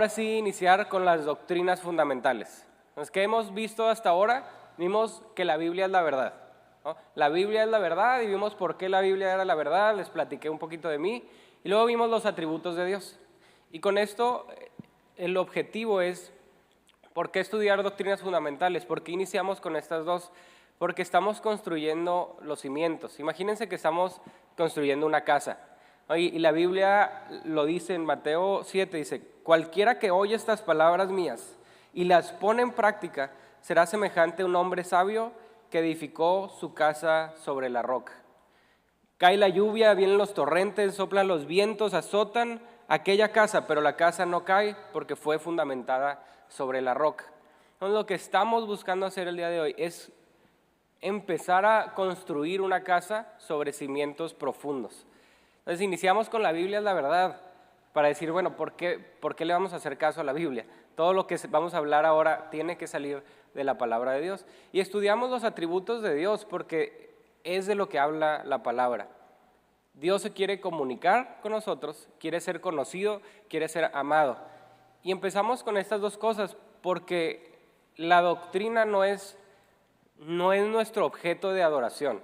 Ahora sí, iniciar con las doctrinas fundamentales. Los que hemos visto hasta ahora, vimos que la Biblia es la verdad, ¿no? La Biblia es la verdad y vimos por qué la Biblia era la verdad, les platiqué un poquito de mí y luego vimos los atributos de Dios. Y con esto el objetivo es, ¿por qué estudiar doctrinas fundamentales? ¿Por qué iniciamos con estas dos? Porque estamos construyendo los cimientos. Imagínense que estamos construyendo una casa. Y la Biblia lo dice en Mateo 7, dice, cualquiera que oye estas palabras mías y las pone en práctica, será semejante a un hombre sabio que edificó su casa sobre la roca. Cae la lluvia, vienen los torrentes, soplan los vientos, azotan aquella casa, pero la casa no cae porque fue fundamentada sobre la roca. Entonces, lo que estamos buscando hacer el día de hoy es empezar a construir una casa sobre cimientos profundos. Entonces iniciamos con la Biblia es la verdad, para decir, bueno, ¿por qué le vamos a hacer caso a la Biblia? Todo lo que vamos a hablar ahora tiene que salir de la palabra de Dios. Y estudiamos los atributos de Dios porque es de lo que habla la palabra. Dios se quiere comunicar con nosotros, quiere ser conocido, quiere ser amado. Y empezamos con estas dos cosas porque la doctrina no es nuestro objeto de adoración.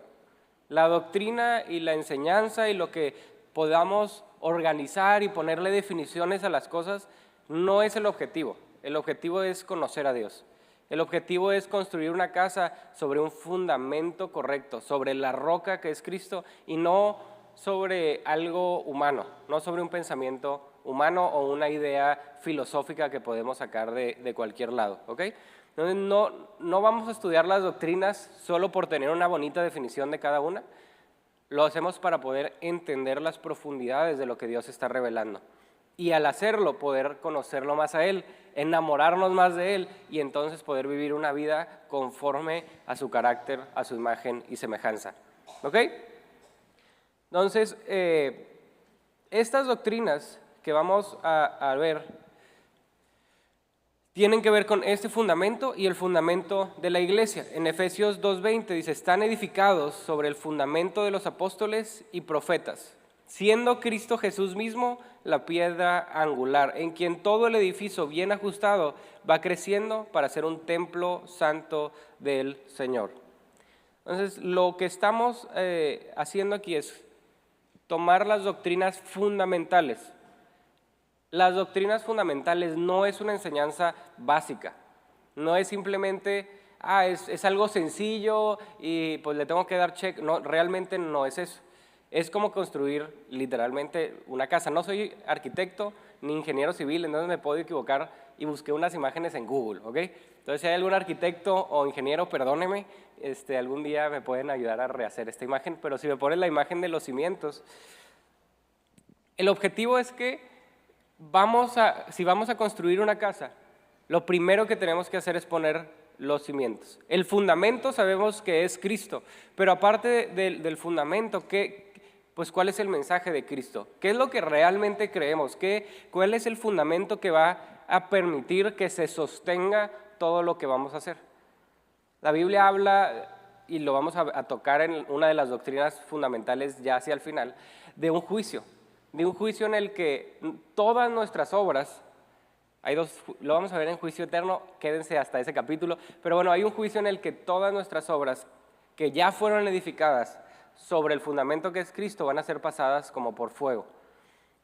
La doctrina y la enseñanza y lo que podamos organizar y ponerle definiciones a las cosas no es el objetivo. El objetivo es conocer a Dios. El objetivo es construir una casa sobre un fundamento correcto, sobre la roca que es Cristo y no sobre algo humano, no sobre un pensamiento humano o una idea filosófica que podemos sacar de cualquier lado, ¿ok? Entonces no vamos a estudiar las doctrinas solo por tener una bonita definición de cada una. Lo hacemos para poder entender las profundidades de lo que Dios está revelando. Y al hacerlo, poder conocerlo más a Él, enamorarnos más de Él y entonces poder vivir una vida conforme a su carácter, a su imagen y semejanza. ¿Ok? Entonces, estas doctrinas que vamos a ver tienen que ver con este fundamento y el fundamento de la iglesia. En Efesios 2:20 dice, están edificados sobre el fundamento de los apóstoles y profetas, siendo Cristo Jesús mismo la piedra angular, en quien todo el edificio bien ajustado va creciendo para ser un templo santo del Señor. Entonces, lo que estamos haciendo aquí es tomar las doctrinas fundamentales. Las doctrinas fundamentales no es una enseñanza básica, no es simplemente, es algo sencillo y pues le tengo que dar check, no, realmente no es eso. Es como construir literalmente una casa. No soy arquitecto ni ingeniero civil, entonces me puedo equivocar y busqué unas imágenes en Google, ¿ok? Entonces si hay algún arquitecto o ingeniero, perdóneme, algún día me pueden ayudar a rehacer esta imagen, pero si me ponen la imagen de los cimientos, el objetivo es que si vamos a construir una casa, lo primero que tenemos que hacer es poner los cimientos. El fundamento sabemos que es Cristo, pero aparte del fundamento, pues ¿cuál es el mensaje de Cristo? ¿Qué es lo que realmente creemos? ¿Cuál es el fundamento que va a permitir que se sostenga todo lo que vamos a hacer? La Biblia habla, y lo vamos a tocar en una de las doctrinas fundamentales ya hacia el final, de un juicio en el que todas nuestras obras, lo vamos a ver en juicio eterno, quédense hasta ese capítulo, pero bueno, hay un juicio en el que todas nuestras obras que ya fueron edificadas sobre el fundamento que es Cristo van a ser pasadas como por fuego.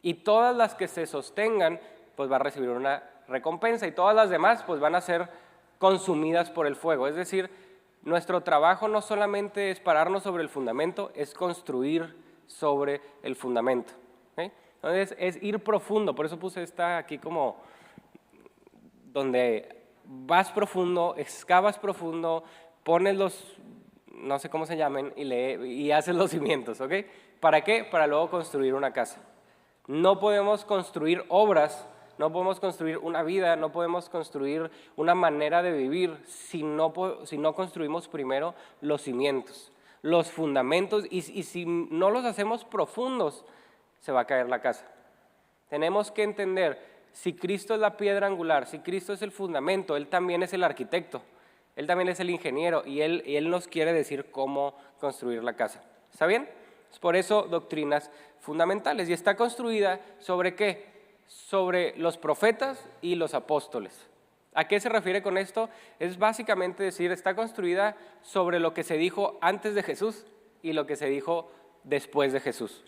Y todas las que se sostengan, pues va a recibir una recompensa y todas las demás pues van a ser consumidas por el fuego. Es decir, nuestro trabajo no solamente es pararnos sobre el fundamento, es construir sobre el fundamento. ¿Okay? Entonces es ir profundo, por eso puse esta aquí como donde vas profundo, excavas profundo, pones los, no sé cómo se llamen, y haces los cimientos, ¿ok? ¿Para qué? Para luego construir una casa. No podemos construir obras, no podemos construir una vida, no podemos construir una manera de vivir si no construimos primero los cimientos, los fundamentos, y si no los hacemos profundos, se va a caer la casa. Tenemos que entender, si Cristo es la piedra angular, si Cristo es el fundamento, Él también es el arquitecto, Él también es el ingeniero y Él nos quiere decir cómo construir la casa. ¿Está bien? Es por eso doctrinas fundamentales. ¿Y está construida sobre qué? sobre los profetas y los apóstoles. ¿A qué se refiere con esto? Es básicamente decir, está construida sobre lo que se dijo antes de Jesús y lo que se dijo después de Jesús.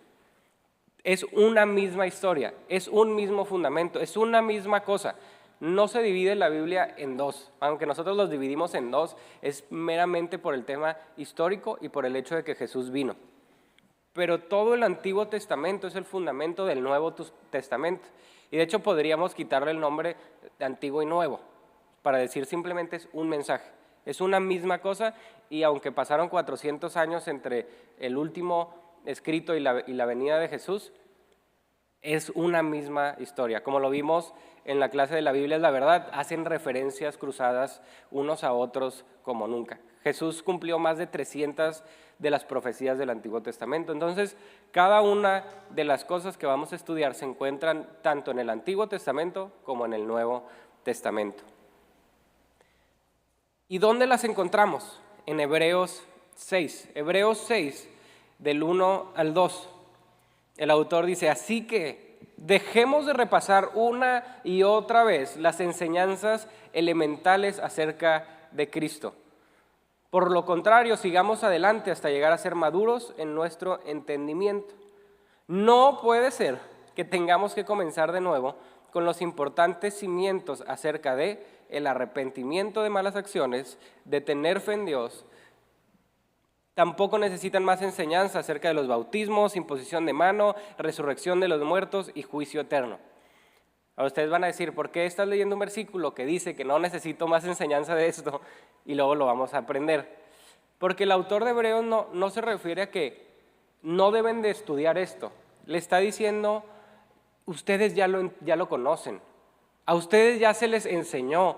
Es una misma historia, es un mismo fundamento, es una misma cosa. No se divide la Biblia en dos, aunque nosotros los dividimos en dos, es meramente por el tema histórico y por el hecho de que Jesús vino. Pero todo el Antiguo Testamento es el fundamento del Nuevo Testamento. Y de hecho podríamos quitarle el nombre de Antiguo y Nuevo, para decir simplemente es un mensaje. Es una misma cosa, y aunque pasaron 400 años entre el último escrito y la venida de Jesús, es una misma historia. Como lo vimos en la clase de la Biblia es la verdad, hacen referencias cruzadas unos a otros como nunca. Jesús cumplió más de 300 de las profecías del Antiguo Testamento. Entonces, cada una de las cosas que vamos a estudiar se encuentran tanto en el Antiguo Testamento como en el Nuevo Testamento. ¿Y dónde las encontramos? En Hebreos 6. Hebreos 6, del 1 al 2. El autor dice, así que dejemos de repasar una y otra vez las enseñanzas elementales acerca de Cristo. Por lo contrario, sigamos adelante hasta llegar a ser maduros en nuestro entendimiento. No puede ser que tengamos que comenzar de nuevo con los importantes cimientos acerca de el arrepentimiento de malas acciones, de tener fe en Dios. Tampoco necesitan más enseñanza acerca de los bautismos, imposición de mano, resurrección de los muertos y juicio eterno. Ahora ustedes van a decir, ¿por qué estás leyendo un versículo que dice que no necesito más enseñanza de esto? Y luego lo vamos a aprender. Porque el autor de Hebreos no se refiere a que no deben de estudiar esto. Le está diciendo, ustedes ya lo conocen. A ustedes ya se les enseñó.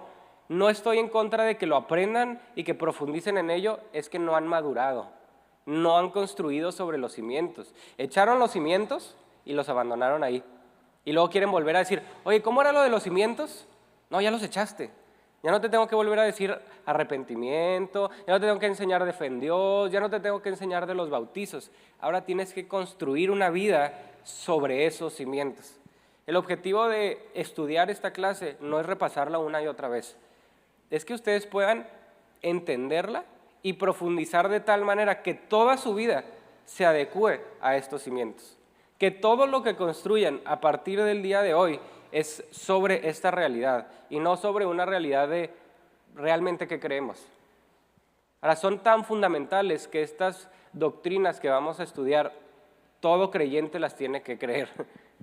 No estoy en contra de que lo aprendan y que profundicen en ello, es que no han madurado, no han construido sobre los cimientos. Echaron los cimientos y los abandonaron ahí. Y luego quieren volver a decir, oye, ¿cómo era lo de los cimientos? No, ya los echaste. Ya no te tengo que volver a decir arrepentimiento, ya no te tengo que enseñar de fe en Dios, ya no te tengo que enseñar de los bautizos. Ahora tienes que construir una vida sobre esos cimientos. El objetivo de estudiar esta clase no es repasarla una y otra vez. Es que ustedes puedan entenderla y profundizar de tal manera que toda su vida se adecue a estos cimientos. Que todo lo que construyan a partir del día de hoy es sobre esta realidad y no sobre una realidad de realmente que creemos. Ahora, son tan fundamentales que estas doctrinas que vamos a estudiar, todo creyente las tiene que creer.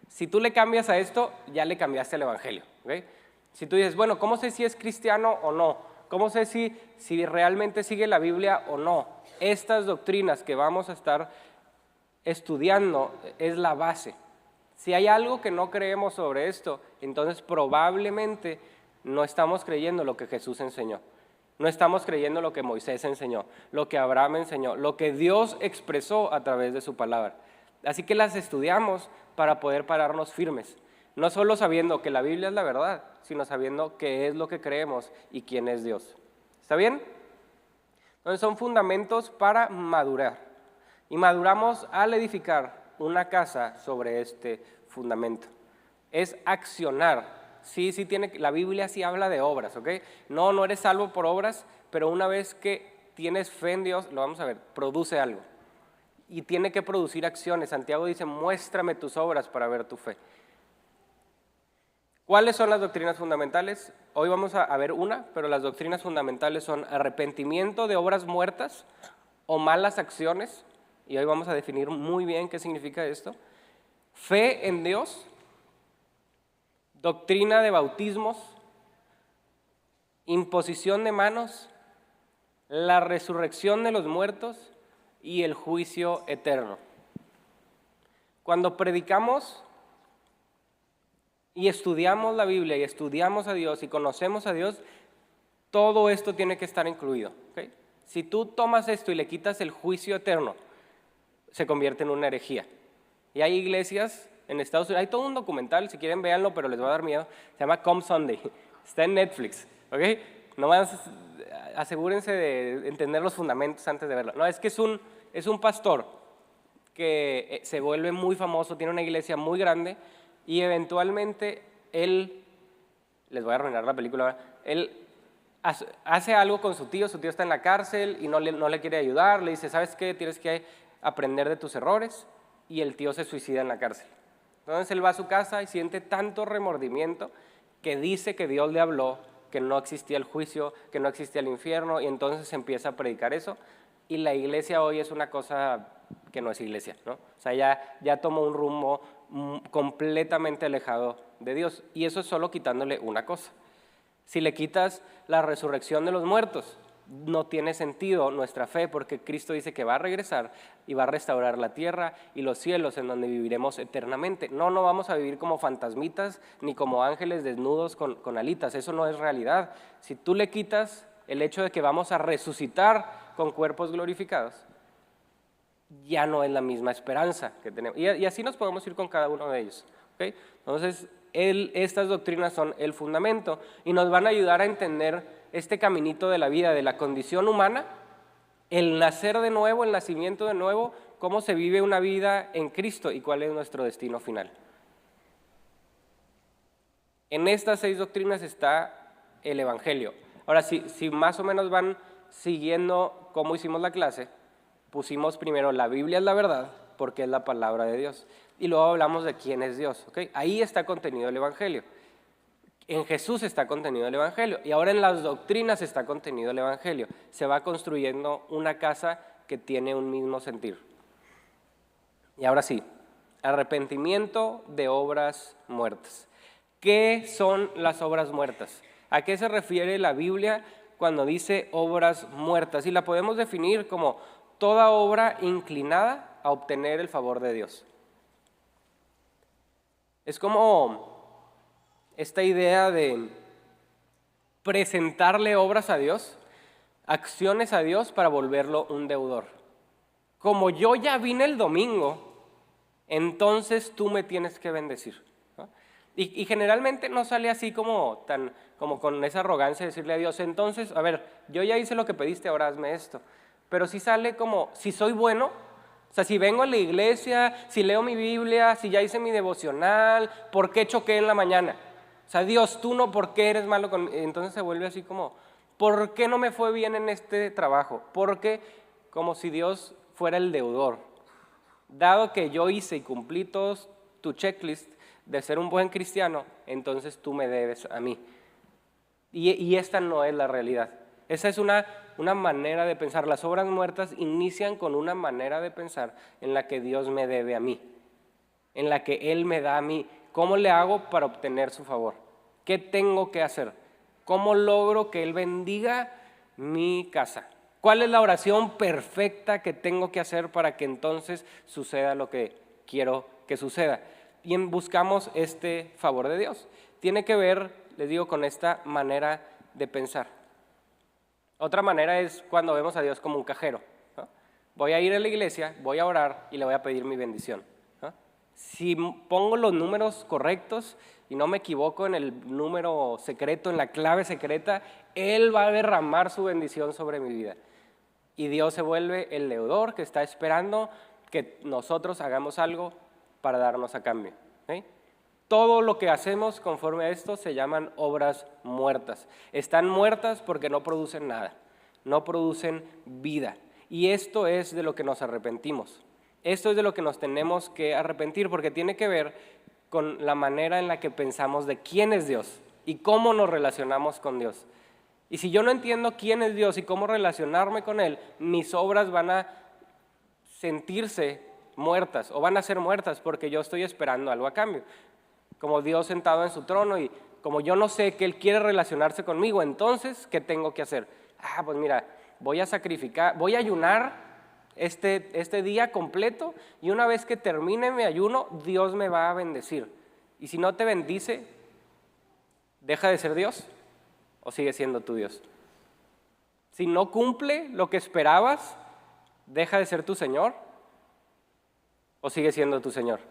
Si tú le cambias a esto, ya le cambiaste el evangelio. ¿Okay? Si tú dices, bueno, ¿cómo sé si es cristiano o no? ¿Cómo sé si realmente sigue la Biblia o no? Estas doctrinas que vamos a estar estudiando es la base. Si hay algo que no creemos sobre esto, entonces probablemente no estamos creyendo lo que Jesús enseñó. No estamos creyendo lo que Moisés enseñó, lo que Abraham enseñó, lo que Dios expresó a través de su palabra. Así que las estudiamos para poder pararnos firmes. No solo sabiendo que la Biblia es la verdad, sino sabiendo qué es lo que creemos y quién es Dios. ¿Está bien? Entonces son fundamentos para madurar. Y maduramos al edificar una casa sobre este fundamento. Es accionar. Sí, la Biblia sí habla de obras, ¿ok? No eres salvo por obras, pero una vez que tienes fe en Dios, lo vamos a ver, produce algo. Y tiene que producir acciones. Santiago dice, muéstrame tus obras para ver tu fe. ¿Cuáles son las doctrinas fundamentales? Hoy vamos a ver una, pero las doctrinas fundamentales son arrepentimiento de obras muertas o malas acciones, y hoy vamos a definir muy bien qué significa esto. Fe en Dios, doctrina de bautismos, imposición de manos, la resurrección de los muertos y el juicio eterno. Cuando predicamos y estudiamos la Biblia y estudiamos a Dios y conocemos a Dios, todo esto tiene que estar incluido. ¿Okay? Si tú tomas esto y le quitas el juicio eterno, se convierte en una herejía. Y hay iglesias en Estados Unidos, hay todo un documental, si quieren véanlo, pero les va a dar miedo, se llama Come Sunday, está en Netflix, ¿ok? Nomás asegúrense de entender los fundamentos antes de verlo. No, es que es un pastor que se vuelve muy famoso, tiene una iglesia muy grande, Y eventualmente él, les voy a arruinar la película ahora, él hace algo con su tío está en la cárcel y no le quiere ayudar, le dice, ¿sabes qué? Tienes que aprender de tus errores, y el tío se suicida en la cárcel. Entonces él va a su casa y siente tanto remordimiento que dice que Dios le habló, que no existía el juicio, que no existía el infierno, y entonces empieza a predicar eso, y la iglesia hoy es una cosa que no es iglesia, ¿no? O sea, ya tomó un rumbo completamente alejado de Dios, y eso es solo quitándole una cosa. Si le quitas la resurrección de los muertos, no tiene sentido nuestra fe, porque Cristo dice que va a regresar y va a restaurar la tierra y los cielos en donde viviremos eternamente. No vamos a vivir como fantasmitas ni como ángeles desnudos con alitas, eso no es realidad. Si tú le quitas el hecho de que vamos a resucitar con cuerpos glorificados, ya no es la misma esperanza que tenemos. Y así nos podemos ir con cada uno de ellos, ¿okay? Entonces, estas doctrinas son el fundamento y nos van a ayudar a entender este caminito de la vida, de la condición humana, el nacer de nuevo, el nacimiento de nuevo, cómo se vive una vida en Cristo y cuál es nuestro destino final. En estas 6 doctrinas está el Evangelio. Ahora, si más o menos van siguiendo cómo hicimos la clase, pusimos primero la Biblia es la verdad, porque es la palabra de Dios. Y luego hablamos de quién es Dios, ¿okay? Ahí está contenido el Evangelio. En Jesús está contenido el Evangelio. Y ahora en las doctrinas está contenido el Evangelio. Se va construyendo una casa que tiene un mismo sentir. Y ahora sí, arrepentimiento de obras muertas. ¿Qué son las obras muertas? ¿A qué se refiere la Biblia cuando dice obras muertas? Y la podemos definir como toda obra inclinada a obtener el favor de Dios. Es como esta idea de presentarle obras a Dios, acciones a Dios para volverlo un deudor. Como yo ya vine el domingo, entonces tú me tienes que bendecir, ¿no? Y generalmente no sale así como con esa arrogancia de decirle a Dios, entonces, a ver, yo ya hice lo que pediste, ahora hazme esto. Pero sí sale como, si soy bueno, o sea, si vengo a la iglesia, si leo mi Biblia, si ya hice mi devocional, ¿por qué choqué en la mañana? O sea, Dios, tú no, ¿por qué eres malo conmigo? Entonces se vuelve así como, ¿por qué no me fue bien en este trabajo? Porque como si Dios fuera el deudor. Dado que yo hice y cumplí todos tu checklist de ser un buen cristiano, entonces tú me debes a mí. Y esta no es la realidad. Esa es una manera de pensar. Las obras muertas inician con una manera de pensar en la que Dios me debe a mí, en la que Él me da a mí. ¿Cómo le hago para obtener su favor? ¿Qué tengo que hacer? ¿Cómo logro que Él bendiga mi casa? ¿Cuál es la oración perfecta que tengo que hacer para que entonces suceda lo que quiero que suceda? Y buscamos este favor de Dios. Tiene que ver, les digo, con esta manera de pensar. Otra manera es cuando vemos a Dios como un cajero, ¿no? Voy a ir a la iglesia, voy a orar y le voy a pedir mi bendición, ¿no? Si pongo los números correctos y no me equivoco en el número secreto, en la clave secreta, Él va a derramar su bendición sobre mi vida. Y Dios se vuelve el deudor que está esperando que nosotros hagamos algo para darnos a cambio, ¿sí? Todo lo que hacemos conforme a esto se llaman obras muertas. Están muertas porque no producen nada, no producen vida. Y esto es de lo que nos arrepentimos. Esto es de lo que nos tenemos que arrepentir porque tiene que ver con la manera en la que pensamos de quién es Dios y cómo nos relacionamos con Dios. Y si yo no entiendo quién es Dios y cómo relacionarme con Él, mis obras van a sentirse muertas o van a ser muertas porque yo estoy esperando algo a cambio. Como Dios sentado en su trono y como yo no sé que Él quiere relacionarse conmigo, entonces, ¿qué tengo que hacer? Pues mira, voy a sacrificar, voy a ayunar este día completo y una vez que termine mi ayuno, Dios me va a bendecir. Y si no te bendice, ¿deja de ser Dios o sigue siendo tu Dios? Si no cumple lo que esperabas, ¿deja de ser tu Señor o sigue siendo tu Señor?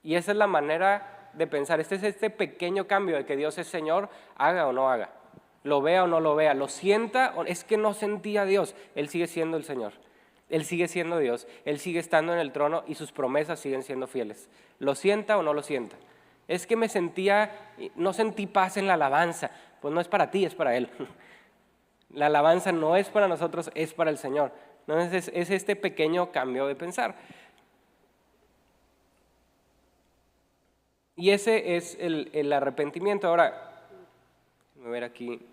Y esa es la manera de pensar. Este es este pequeño cambio de que Dios es Señor, haga o no haga, lo vea o no lo vea, lo sienta, es que no sentía a Dios, Él sigue siendo el Señor, Él sigue siendo Dios, Él sigue estando en el trono y sus promesas siguen siendo fieles, lo sienta o no lo sienta. Es que no sentí paz en la alabanza. Pues no es para ti, es para Él. La alabanza no es para nosotros, es para el Señor. Entonces es este pequeño cambio de pensar. Y ese es el arrepentimiento. Ahora, voy a ver aquí.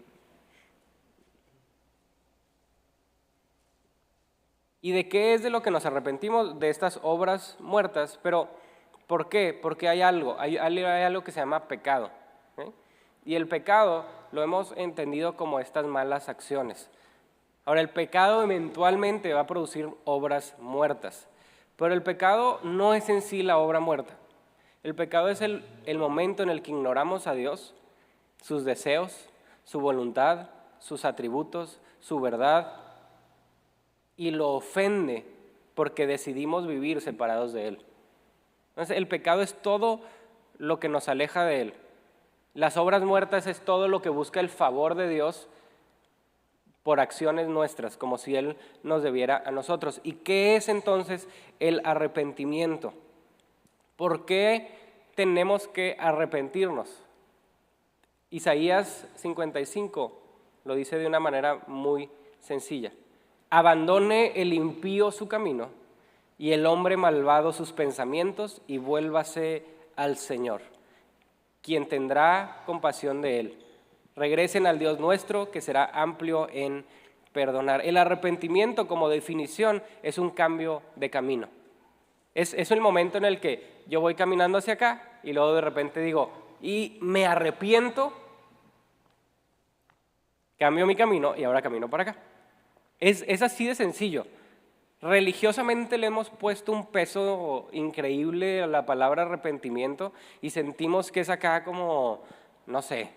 ¿Y de qué es de lo que nos arrepentimos? De estas obras muertas. Pero, ¿por qué? Porque hay algo que se llama pecado. ¿Eh? Y el pecado lo hemos entendido como estas malas acciones. Ahora, el pecado eventualmente va a producir obras muertas. Pero el pecado no es en sí la obra muerta. El pecado es el momento en el que ignoramos a Dios, sus deseos, su voluntad, sus atributos, su verdad, y lo ofende porque decidimos vivir separados de Él. Entonces, el pecado es todo lo que nos aleja de Él. Las obras muertas es todo lo que busca el favor de Dios por acciones nuestras, como si Él nos debiera a nosotros. ¿Y qué es entonces el arrepentimiento? ¿Por qué tenemos que arrepentirnos? Isaías 55 lo dice de una manera muy sencilla. Abandone el impío su camino y el hombre malvado sus pensamientos y vuélvase al Señor, quien tendrá compasión de él. Regresen al Dios nuestro, que será amplio en perdonar. El arrepentimiento, como definición, es un cambio de camino. Es el momento en el que yo voy caminando hacia acá y luego de repente digo, y me arrepiento, cambio mi camino y ahora camino para acá. Es así de sencillo. Religiosamente le hemos puesto un peso increíble a la palabra arrepentimiento y sentimos que es acá como, no sé,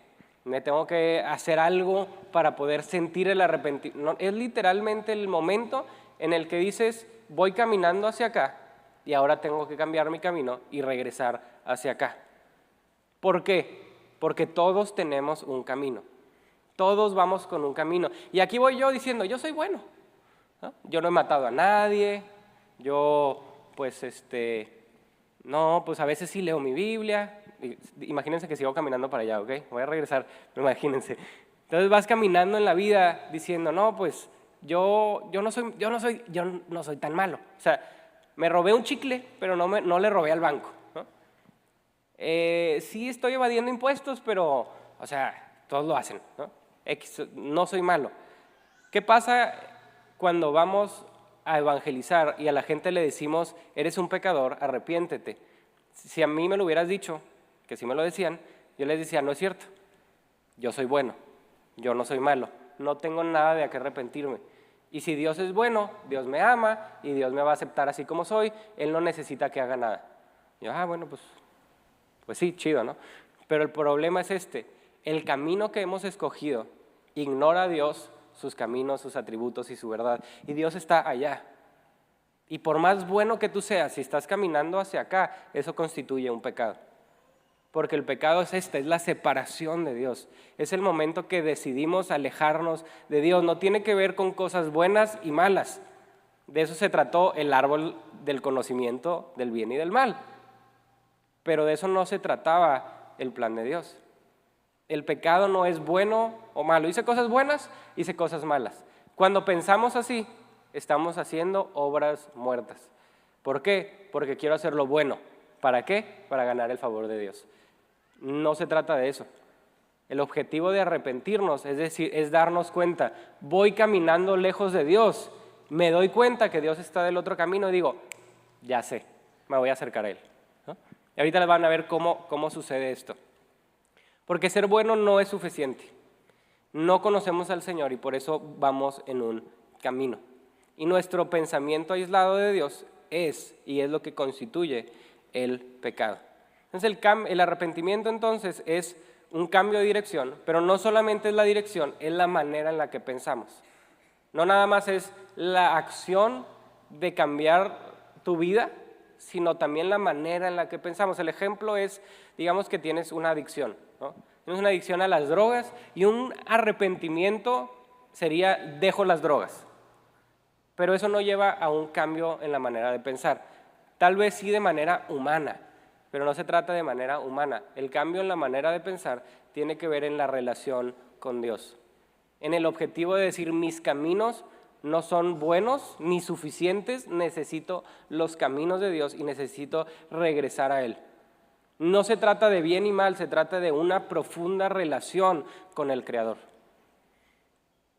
me tengo que hacer algo para poder sentir el arrepentimiento. No, es literalmente el momento en el que dices, voy caminando hacia acá y ahora tengo que cambiar mi camino y regresar hacia acá. ¿Por qué? Porque todos tenemos un camino. Todos vamos con un camino. Y aquí voy yo diciendo, yo soy bueno, ¿no? Yo no he matado a nadie, yo pues no, pues a veces sí leo mi Biblia. Imagínense que sigo caminando para allá, ¿ok? Voy a regresar, imagínense. Entonces vas caminando en la vida diciendo, no, pues yo no soy tan malo. O sea, me robé un chicle, pero no le robé al banco, ¿no? Sí estoy evadiendo impuestos, pero, o sea, todos lo hacen, ¿no? No soy malo. ¿Qué pasa cuando vamos a evangelizar y a la gente le decimos, eres un pecador, arrepiéntete? Si a mí me lo hubieras dicho, que sí me lo decían, yo les decía, no es cierto, yo soy bueno, yo no soy malo, no tengo nada de a qué arrepentirme. Y si Dios es bueno, Dios me ama y Dios me va a aceptar así como soy, Él no necesita que haga nada. Y yo, bueno, pues sí, chido, ¿no? Pero el problema es el camino que hemos escogido ignora a Dios, sus caminos, sus atributos y su verdad. Y Dios está allá. Y por más bueno que tú seas, si estás caminando hacia acá, eso constituye un pecado. Porque el pecado es la separación de Dios. Es el momento que decidimos alejarnos de Dios. No tiene que ver con cosas buenas y malas. De eso se trató el árbol del conocimiento del bien y del mal. Pero de eso no se trataba el plan de Dios. El pecado no es bueno o malo. Hice cosas buenas, hice cosas malas. Cuando pensamos así, estamos haciendo obras muertas. ¿Por qué? Porque quiero hacer lo bueno. ¿Para qué? Para ganar el favor de Dios. No se trata de eso. El objetivo de arrepentirnos, es decir, es darnos cuenta, voy caminando lejos de Dios, me doy cuenta que Dios está del otro camino y digo, ya sé, me voy a acercar a Él, ¿no? Y ahorita van a ver cómo sucede esto. Porque ser bueno no es suficiente. No conocemos al Señor y por eso vamos en un camino. Y nuestro pensamiento aislado de Dios es lo que constituye el pecado. Entonces el arrepentimiento entonces es un cambio de dirección, pero no solamente es la dirección, es la manera en la que pensamos. No nada más es la acción de cambiar tu vida, sino también la manera en la que pensamos. El ejemplo es, digamos que tienes una adicción, ¿no? Tienes una adicción a las drogas y un arrepentimiento sería dejo las drogas. Pero eso no lleva a un cambio en la manera de pensar. Tal vez sí de manera humana. pero no se trata de manera humana. El cambio en la manera de pensar tiene que ver en la relación con Dios, en el objetivo de decir mis caminos no son buenos ni suficientes, necesito los caminos de Dios y necesito regresar a Él. No se trata de bien y mal, se trata de una profunda relación con el Creador.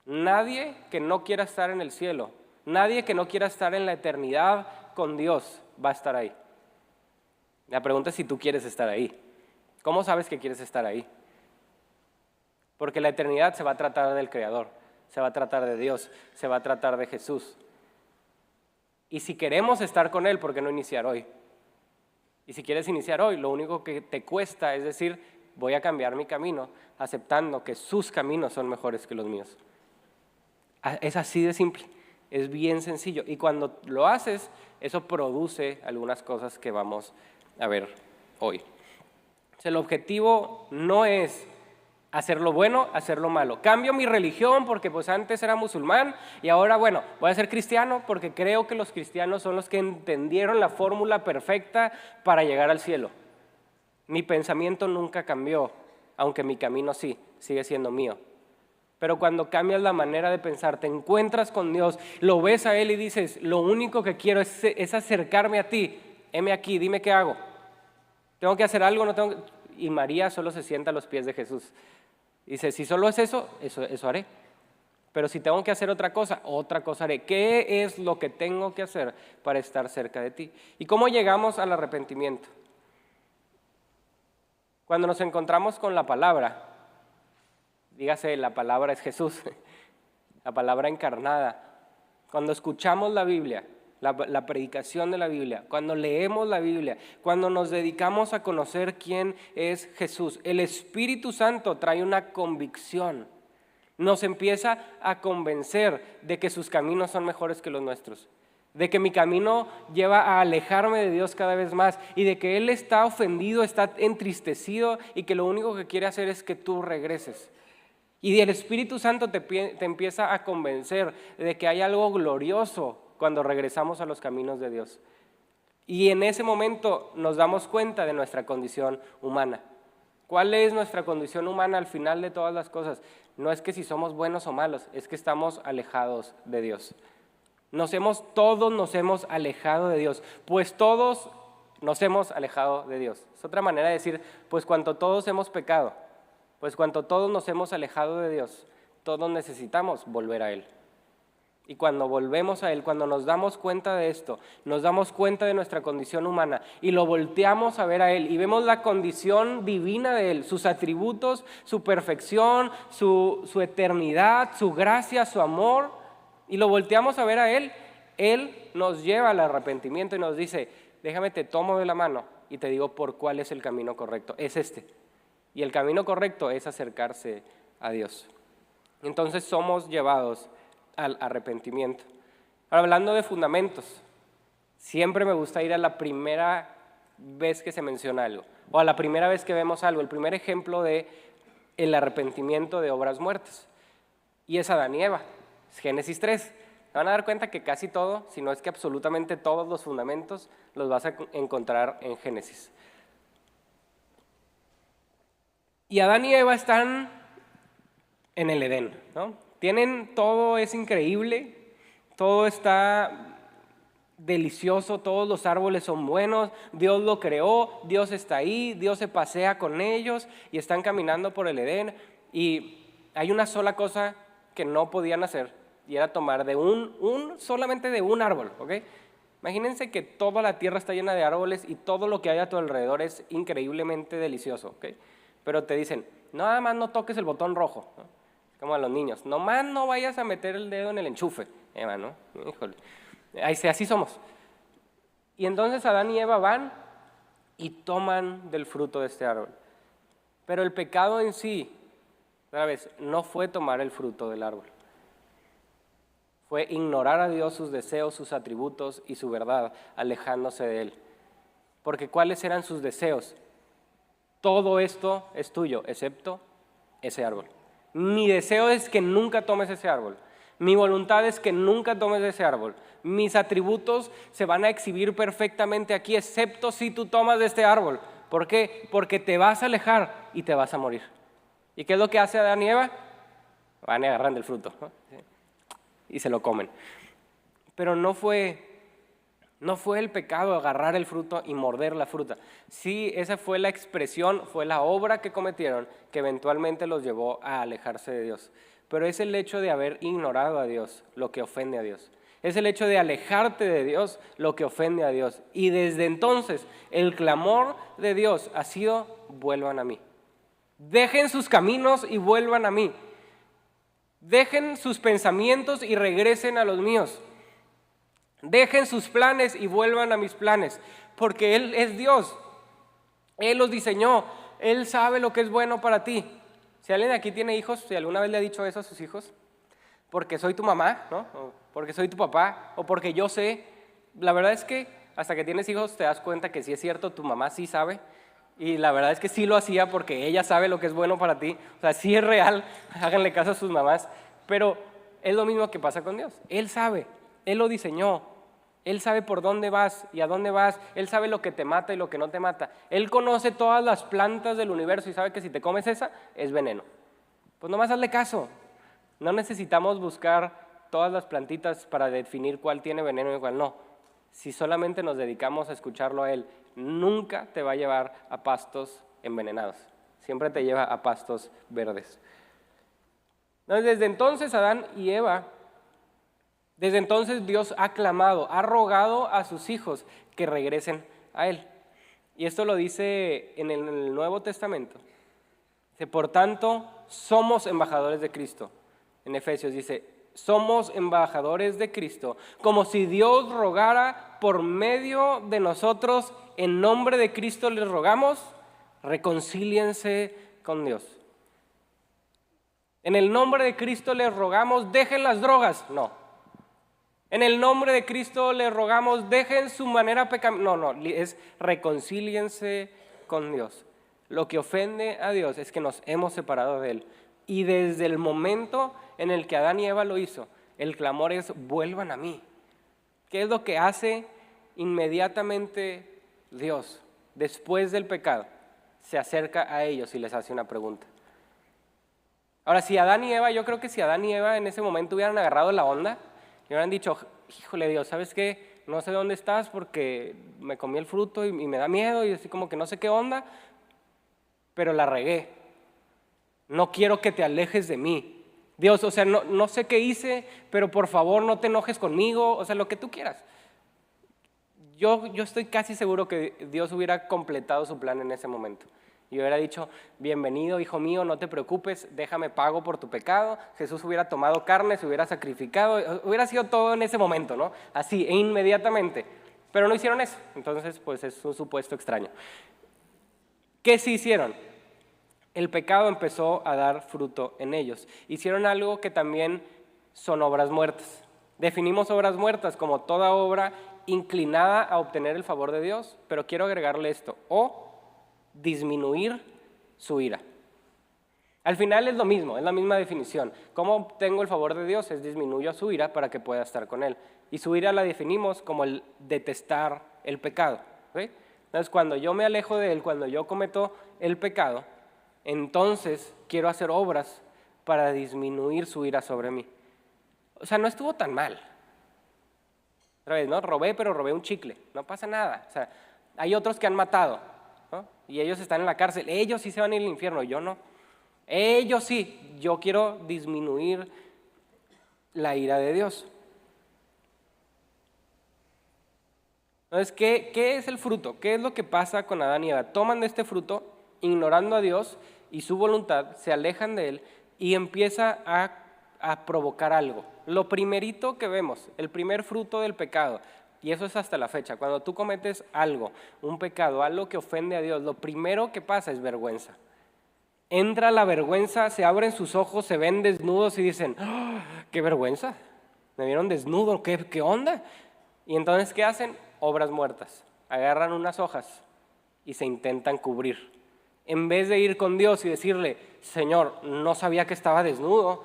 Nadie que no quiera estar en el cielo, nadie que no quiera estar en la eternidad con Dios va a estar ahí. La pregunta es si tú quieres estar ahí. ¿Cómo sabes que quieres estar ahí? Porque la eternidad se va a tratar del Creador, se va a tratar de Dios, se va a tratar de Jesús. Y si queremos estar con Él, ¿por qué no iniciar hoy? Y si quieres iniciar hoy, lo único que te cuesta es decir, voy a cambiar mi camino, aceptando que sus caminos son mejores que los míos. Es así de simple, es bien sencillo. Y cuando lo haces, eso produce algunas cosas que vamos a ver hoy. El objetivo no es hacer lo bueno, hacer lo malo. Cambio mi religión porque pues antes era musulmán y ahora bueno, voy a ser cristiano porque creo que los cristianos son los que entendieron la fórmula perfecta para llegar al cielo. Mi pensamiento nunca cambió, aunque mi camino sí, sigue siendo mío. Pero cuando cambias la manera de pensar, te encuentras con Dios, lo ves a Él y dices, lo único que quiero es acercarme a ti, heme aquí, dime qué hago. ¿Tengo que hacer algo? No tengo que... Y María solo se sienta a los pies de Jesús. Dice, si solo es eso haré. Pero si tengo que hacer otra cosa haré. ¿Qué es lo que tengo que hacer para estar cerca de ti? ¿Y cómo llegamos al arrepentimiento? Cuando nos encontramos con la palabra, dígase, la palabra es Jesús, la palabra encarnada. Cuando escuchamos la Biblia, la predicación de la Biblia, cuando leemos la Biblia, cuando nos dedicamos a conocer quién es Jesús, el Espíritu Santo trae una convicción, nos empieza a convencer de que sus caminos son mejores que los nuestros, de que mi camino lleva a alejarme de Dios cada vez más y de que Él está ofendido, está entristecido y que lo único que quiere hacer es que tú regreses. Y el Espíritu Santo te empieza a convencer de que hay algo glorioso cuando regresamos a los caminos de Dios. Y en ese momento nos damos cuenta de nuestra condición humana. ¿Cuál es nuestra condición humana al final de todas las cosas? No es que si somos buenos o malos, es que estamos alejados de Dios. Todos nos hemos alejado de Dios, pues todos nos hemos alejado de Dios. Es otra manera de decir, pues cuanto todos hemos pecado, pues cuanto todos nos hemos alejado de Dios, todos necesitamos volver a Él. Y cuando volvemos a Él, cuando nos damos cuenta de esto, nos damos cuenta de nuestra condición humana y lo volteamos a ver a Él y vemos la condición divina de Él, sus atributos, su perfección, su eternidad, su gracia, su amor, y lo volteamos a ver a Él, Él nos lleva al arrepentimiento y nos dice, déjame te tomo de la mano y te digo por cuál es el camino correcto, es este. Y el camino correcto es acercarse a Dios. Entonces somos llevados al arrepentimiento. Ahora, hablando de fundamentos, siempre me gusta ir a la primera vez que se menciona algo, o a la primera vez que vemos algo, el primer ejemplo de el arrepentimiento de obras muertas, y es Adán y Eva, es Génesis 3. Se van a dar cuenta que casi todo, si no es que absolutamente todos los fundamentos, los vas a encontrar en Génesis. Y Adán y Eva están en el Edén, ¿no? Tienen todo, es increíble, todo está delicioso, todos los árboles son buenos, Dios lo creó, Dios está ahí, Dios se pasea con ellos y están caminando por el Edén y hay una sola cosa que no podían hacer y era tomar de solamente de un árbol, ¿ok? Imagínense que toda la tierra está llena de árboles y todo lo que hay a tu alrededor es increíblemente delicioso, ¿ok? Pero te dicen, nada más no toques el botón rojo, ¿no? Como a los niños, nomás no vayas a meter el dedo en el enchufe, Eva, ¿no? Híjole, así somos. Y entonces Adán y Eva van y toman del fruto de este árbol. Pero el pecado en sí, otra vez, no fue tomar el fruto del árbol. Fue ignorar a Dios, sus deseos, sus atributos y su verdad, alejándose de Él. Porque ¿cuáles eran sus deseos? Todo esto es tuyo, excepto ese árbol. Mi deseo es que nunca tomes ese árbol. Mi voluntad es que nunca tomes de ese árbol. Mis atributos se van a exhibir perfectamente aquí, excepto si tú tomas de este árbol. ¿Por qué? Porque te vas a alejar y te vas a morir. ¿Y qué es lo que hace Adán y Eva? Van y agarran del fruto, ¿no? Y se lo comen. Pero no fue el pecado agarrar el fruto y morder la fruta. Sí, esa fue la expresión, fue la obra que cometieron que eventualmente los llevó a alejarse de Dios. Pero es el hecho de haber ignorado a Dios lo que ofende a Dios. Es el hecho de alejarte de Dios lo que ofende a Dios. Y desde entonces el clamor de Dios ha sido: vuelvan a mí. Dejen sus caminos y vuelvan a mí. Dejen sus pensamientos y regresen a los míos. Dejen sus planes y vuelvan a mis planes, porque Él es Dios. Él los diseñó. Él sabe lo que es bueno para ti. Si alguien de aquí tiene hijos, si alguna vez le ha dicho eso a sus hijos, porque soy tu mamá, ¿no? O porque soy tu papá, o porque yo sé. La verdad es que hasta que tienes hijos te das cuenta que sí es cierto, tu mamá sí sabe. Y la verdad es que sí lo hacía porque ella sabe lo que es bueno para ti. O sea, sí es real, háganle caso a sus mamás. Pero es lo mismo que pasa con Dios. Él sabe, Él lo diseñó. Él sabe por dónde vas y a dónde vas. Él sabe lo que te mata y lo que no te mata. Él conoce todas las plantas del universo y sabe que si te comes esa, es veneno. Pues nomás hazle caso. No necesitamos buscar todas las plantitas para definir cuál tiene veneno y cuál no. Si solamente nos dedicamos a escucharlo a Él, nunca te va a llevar a pastos envenenados. Siempre te lleva a pastos verdes. Entonces, desde entonces Adán y Eva, desde entonces Dios ha clamado, ha rogado a sus hijos que regresen a Él. Y esto lo dice en el Nuevo Testamento. Dice: por tanto, somos embajadores de Cristo. En Efesios dice: somos embajadores de Cristo, como si Dios rogara por medio de nosotros. En nombre de Cristo les rogamos, reconcíliense con Dios. En el nombre de Cristo les rogamos, dejen las drogas. No. En el nombre de Cristo les rogamos, dejen su manera pecaminosa. No, es reconcíliense con Dios. Lo que ofende a Dios es que nos hemos separado de Él. Y desde el momento en el que Adán y Eva lo hizo, el clamor es: vuelvan a mí. ¿Qué es lo que hace inmediatamente Dios después del pecado? Se acerca a ellos y les hace una pregunta. Ahora, si Adán y Eva, yo creo que si Adán y Eva en ese momento hubieran agarrado la onda y hubieran dicho: híjole Dios, ¿sabes qué? No sé dónde estás porque me comí el fruto y me da miedo y así como que no sé qué onda, pero la regué. No quiero que te alejes de mí. Dios, o sea, no sé qué hice, pero por favor no te enojes conmigo, o sea, lo que tú quieras. Yo estoy casi seguro que Dios hubiera completado su plan en ese momento. Y hubiera dicho: bienvenido, hijo mío, no te preocupes, déjame pago por tu pecado. Jesús hubiera tomado carne, se hubiera sacrificado, hubiera sido todo en ese momento, ¿no? Así, e inmediatamente. Pero no hicieron eso, entonces pues es un supuesto extraño. ¿Qué sí hicieron? El pecado empezó a dar fruto en ellos. Hicieron algo que también son obras muertas. Definimos obras muertas como toda obra inclinada a obtener el favor de Dios, pero quiero agregarle esto: o disminuir su ira. Al final es lo mismo, es la misma definición. ¿Cómo obtengo el favor de Dios? Es disminuyo su ira para que pueda estar con Él. Y su ira la definimos como el detestar el pecado. ¿Okay? Entonces, cuando yo me alejo de Él, cuando yo cometo el pecado, entonces quiero hacer obras para disminuir su ira sobre mí. O sea, no estuvo tan mal. Otra vez, ¿no? Robé, pero robé un chicle. No pasa nada. O sea, hay otros que han matado, ¿no? Y ellos están en la cárcel. Ellos sí se van a ir al infierno, yo no. Ellos sí. Yo quiero disminuir la ira de Dios. Entonces, ¿qué es el fruto? ¿Qué es lo que pasa con Adán y Eva? Toman de este fruto, ignorando a Dios y su voluntad, se alejan de Él y empieza a provocar algo. Lo primerito que vemos, el primer fruto del pecado, y eso es hasta la fecha, cuando tú cometes algo, un pecado, algo que ofende a Dios, lo primero que pasa es vergüenza. Entra la vergüenza, se abren sus ojos, se ven desnudos y dicen: ¡oh, qué vergüenza! Me vieron desnudo, ¿qué onda? Y entonces, ¿qué hacen? Obras muertas. Agarran unas hojas y se intentan cubrir. En vez de ir con Dios y decirle: Señor, no sabía que estaba desnudo,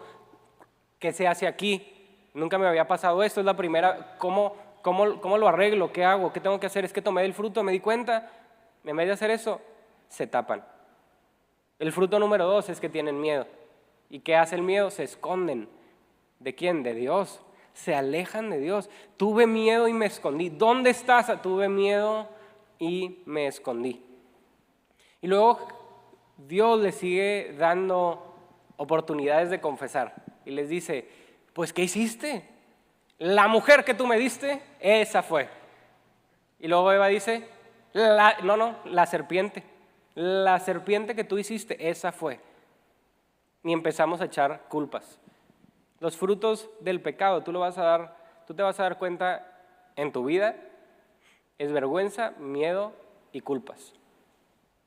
¿qué se hace aquí? nunca me había pasado esto, es la primera, ¿cómo lo arreglo? ¿Qué hago? ¿Qué tengo que hacer? Es que tomé el fruto, me di cuenta, en vez de hacer eso, se tapan. El fruto número 2 es que tienen miedo. ¿Y qué hace el miedo? Se esconden. ¿De quién? De Dios. Se alejan de Dios. Tuve miedo y me escondí. ¿Dónde estás? Tuve miedo y me escondí. Y luego Dios les sigue dando oportunidades de confesar. Y les dice, pues ¿qué hiciste? La mujer que tú me diste, esa fue. Y luego Eva dice, la serpiente. La serpiente que tú hiciste, esa fue. Y empezamos a echar culpas. Los frutos del pecado, tú te vas a dar cuenta en tu vida, es vergüenza, miedo y culpas.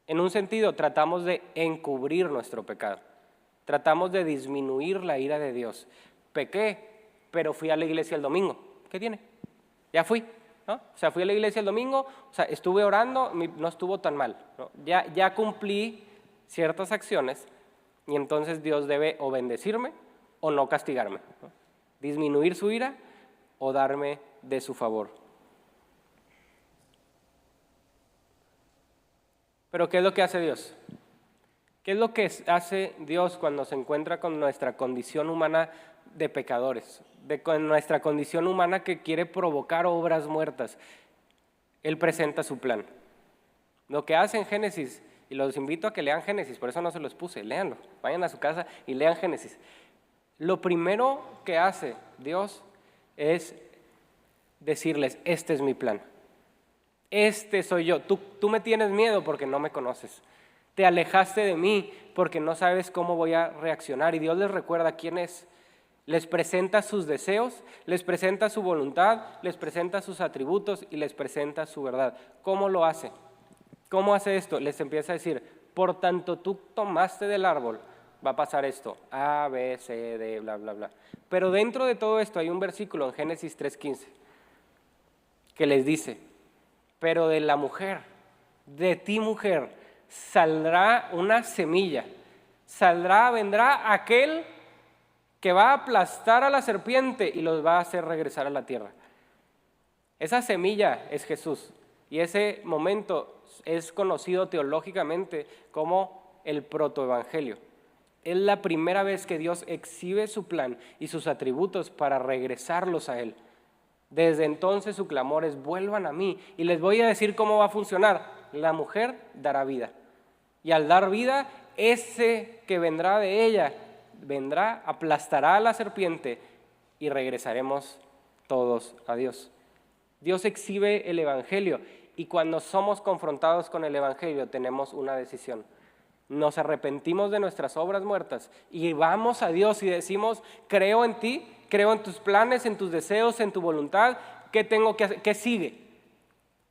En un sentido, tratamos de encubrir nuestro pecado. Tratamos de disminuir la ira de Dios. Pequé, pero fui a la iglesia el domingo. ¿Qué tiene? Ya fui, ¿no? O sea, fui a la iglesia el domingo, o sea, estuve orando, no estuvo tan mal, ¿no? Ya cumplí ciertas acciones y entonces Dios debe o bendecirme o no castigarme, ¿no? Disminuir su ira o darme de su favor. Pero ¿qué es lo que hace Dios? ¿Qué es lo que hace Dios cuando se encuentra con nuestra condición humana de pecadores? Con nuestra condición humana que quiere provocar obras muertas. Él presenta su plan. Lo que hace en Génesis, y los invito a que lean Génesis, por eso no se los puse, léanlo. Vayan a su casa y lean Génesis. Lo primero que hace Dios es decirles, este es mi plan. Este soy yo. Tú me tienes miedo porque no me conoces. Te alejaste de mí porque no sabes cómo voy a reaccionar. Y Dios les recuerda quién es. Les presenta sus deseos, les presenta su voluntad, les presenta sus atributos y les presenta su verdad. ¿Cómo lo hace? ¿Cómo hace esto? Les empieza a decir, por tanto tú tomaste del árbol, va a pasar esto, A, B, C, D, bla, bla, bla. Pero dentro de todo esto hay un versículo en Génesis 3:15 que les dice, pero de la mujer, de ti mujer, saldrá una semilla, vendrá aquel que va a aplastar a la serpiente y los va a hacer regresar a la tierra. Esa semilla es Jesús y ese momento es conocido teológicamente como el protoevangelio. Es la primera vez que Dios exhibe su plan y sus atributos para regresarlos a Él. Desde entonces su clamor es, vuelvan a mí. Y les voy a decir cómo va a funcionar. La mujer dará vida. Y al dar vida, ese que vendrá de ella, vendrá, aplastará a la serpiente y regresaremos todos a Dios. Dios exhibe el evangelio y cuando somos confrontados con el evangelio tenemos una decisión. Nos arrepentimos de nuestras obras muertas y vamos a Dios y decimos, creo en ti, creo en tus planes, en tus deseos, en tu voluntad, ¿qué tengo que hacer? ¿Qué sigue?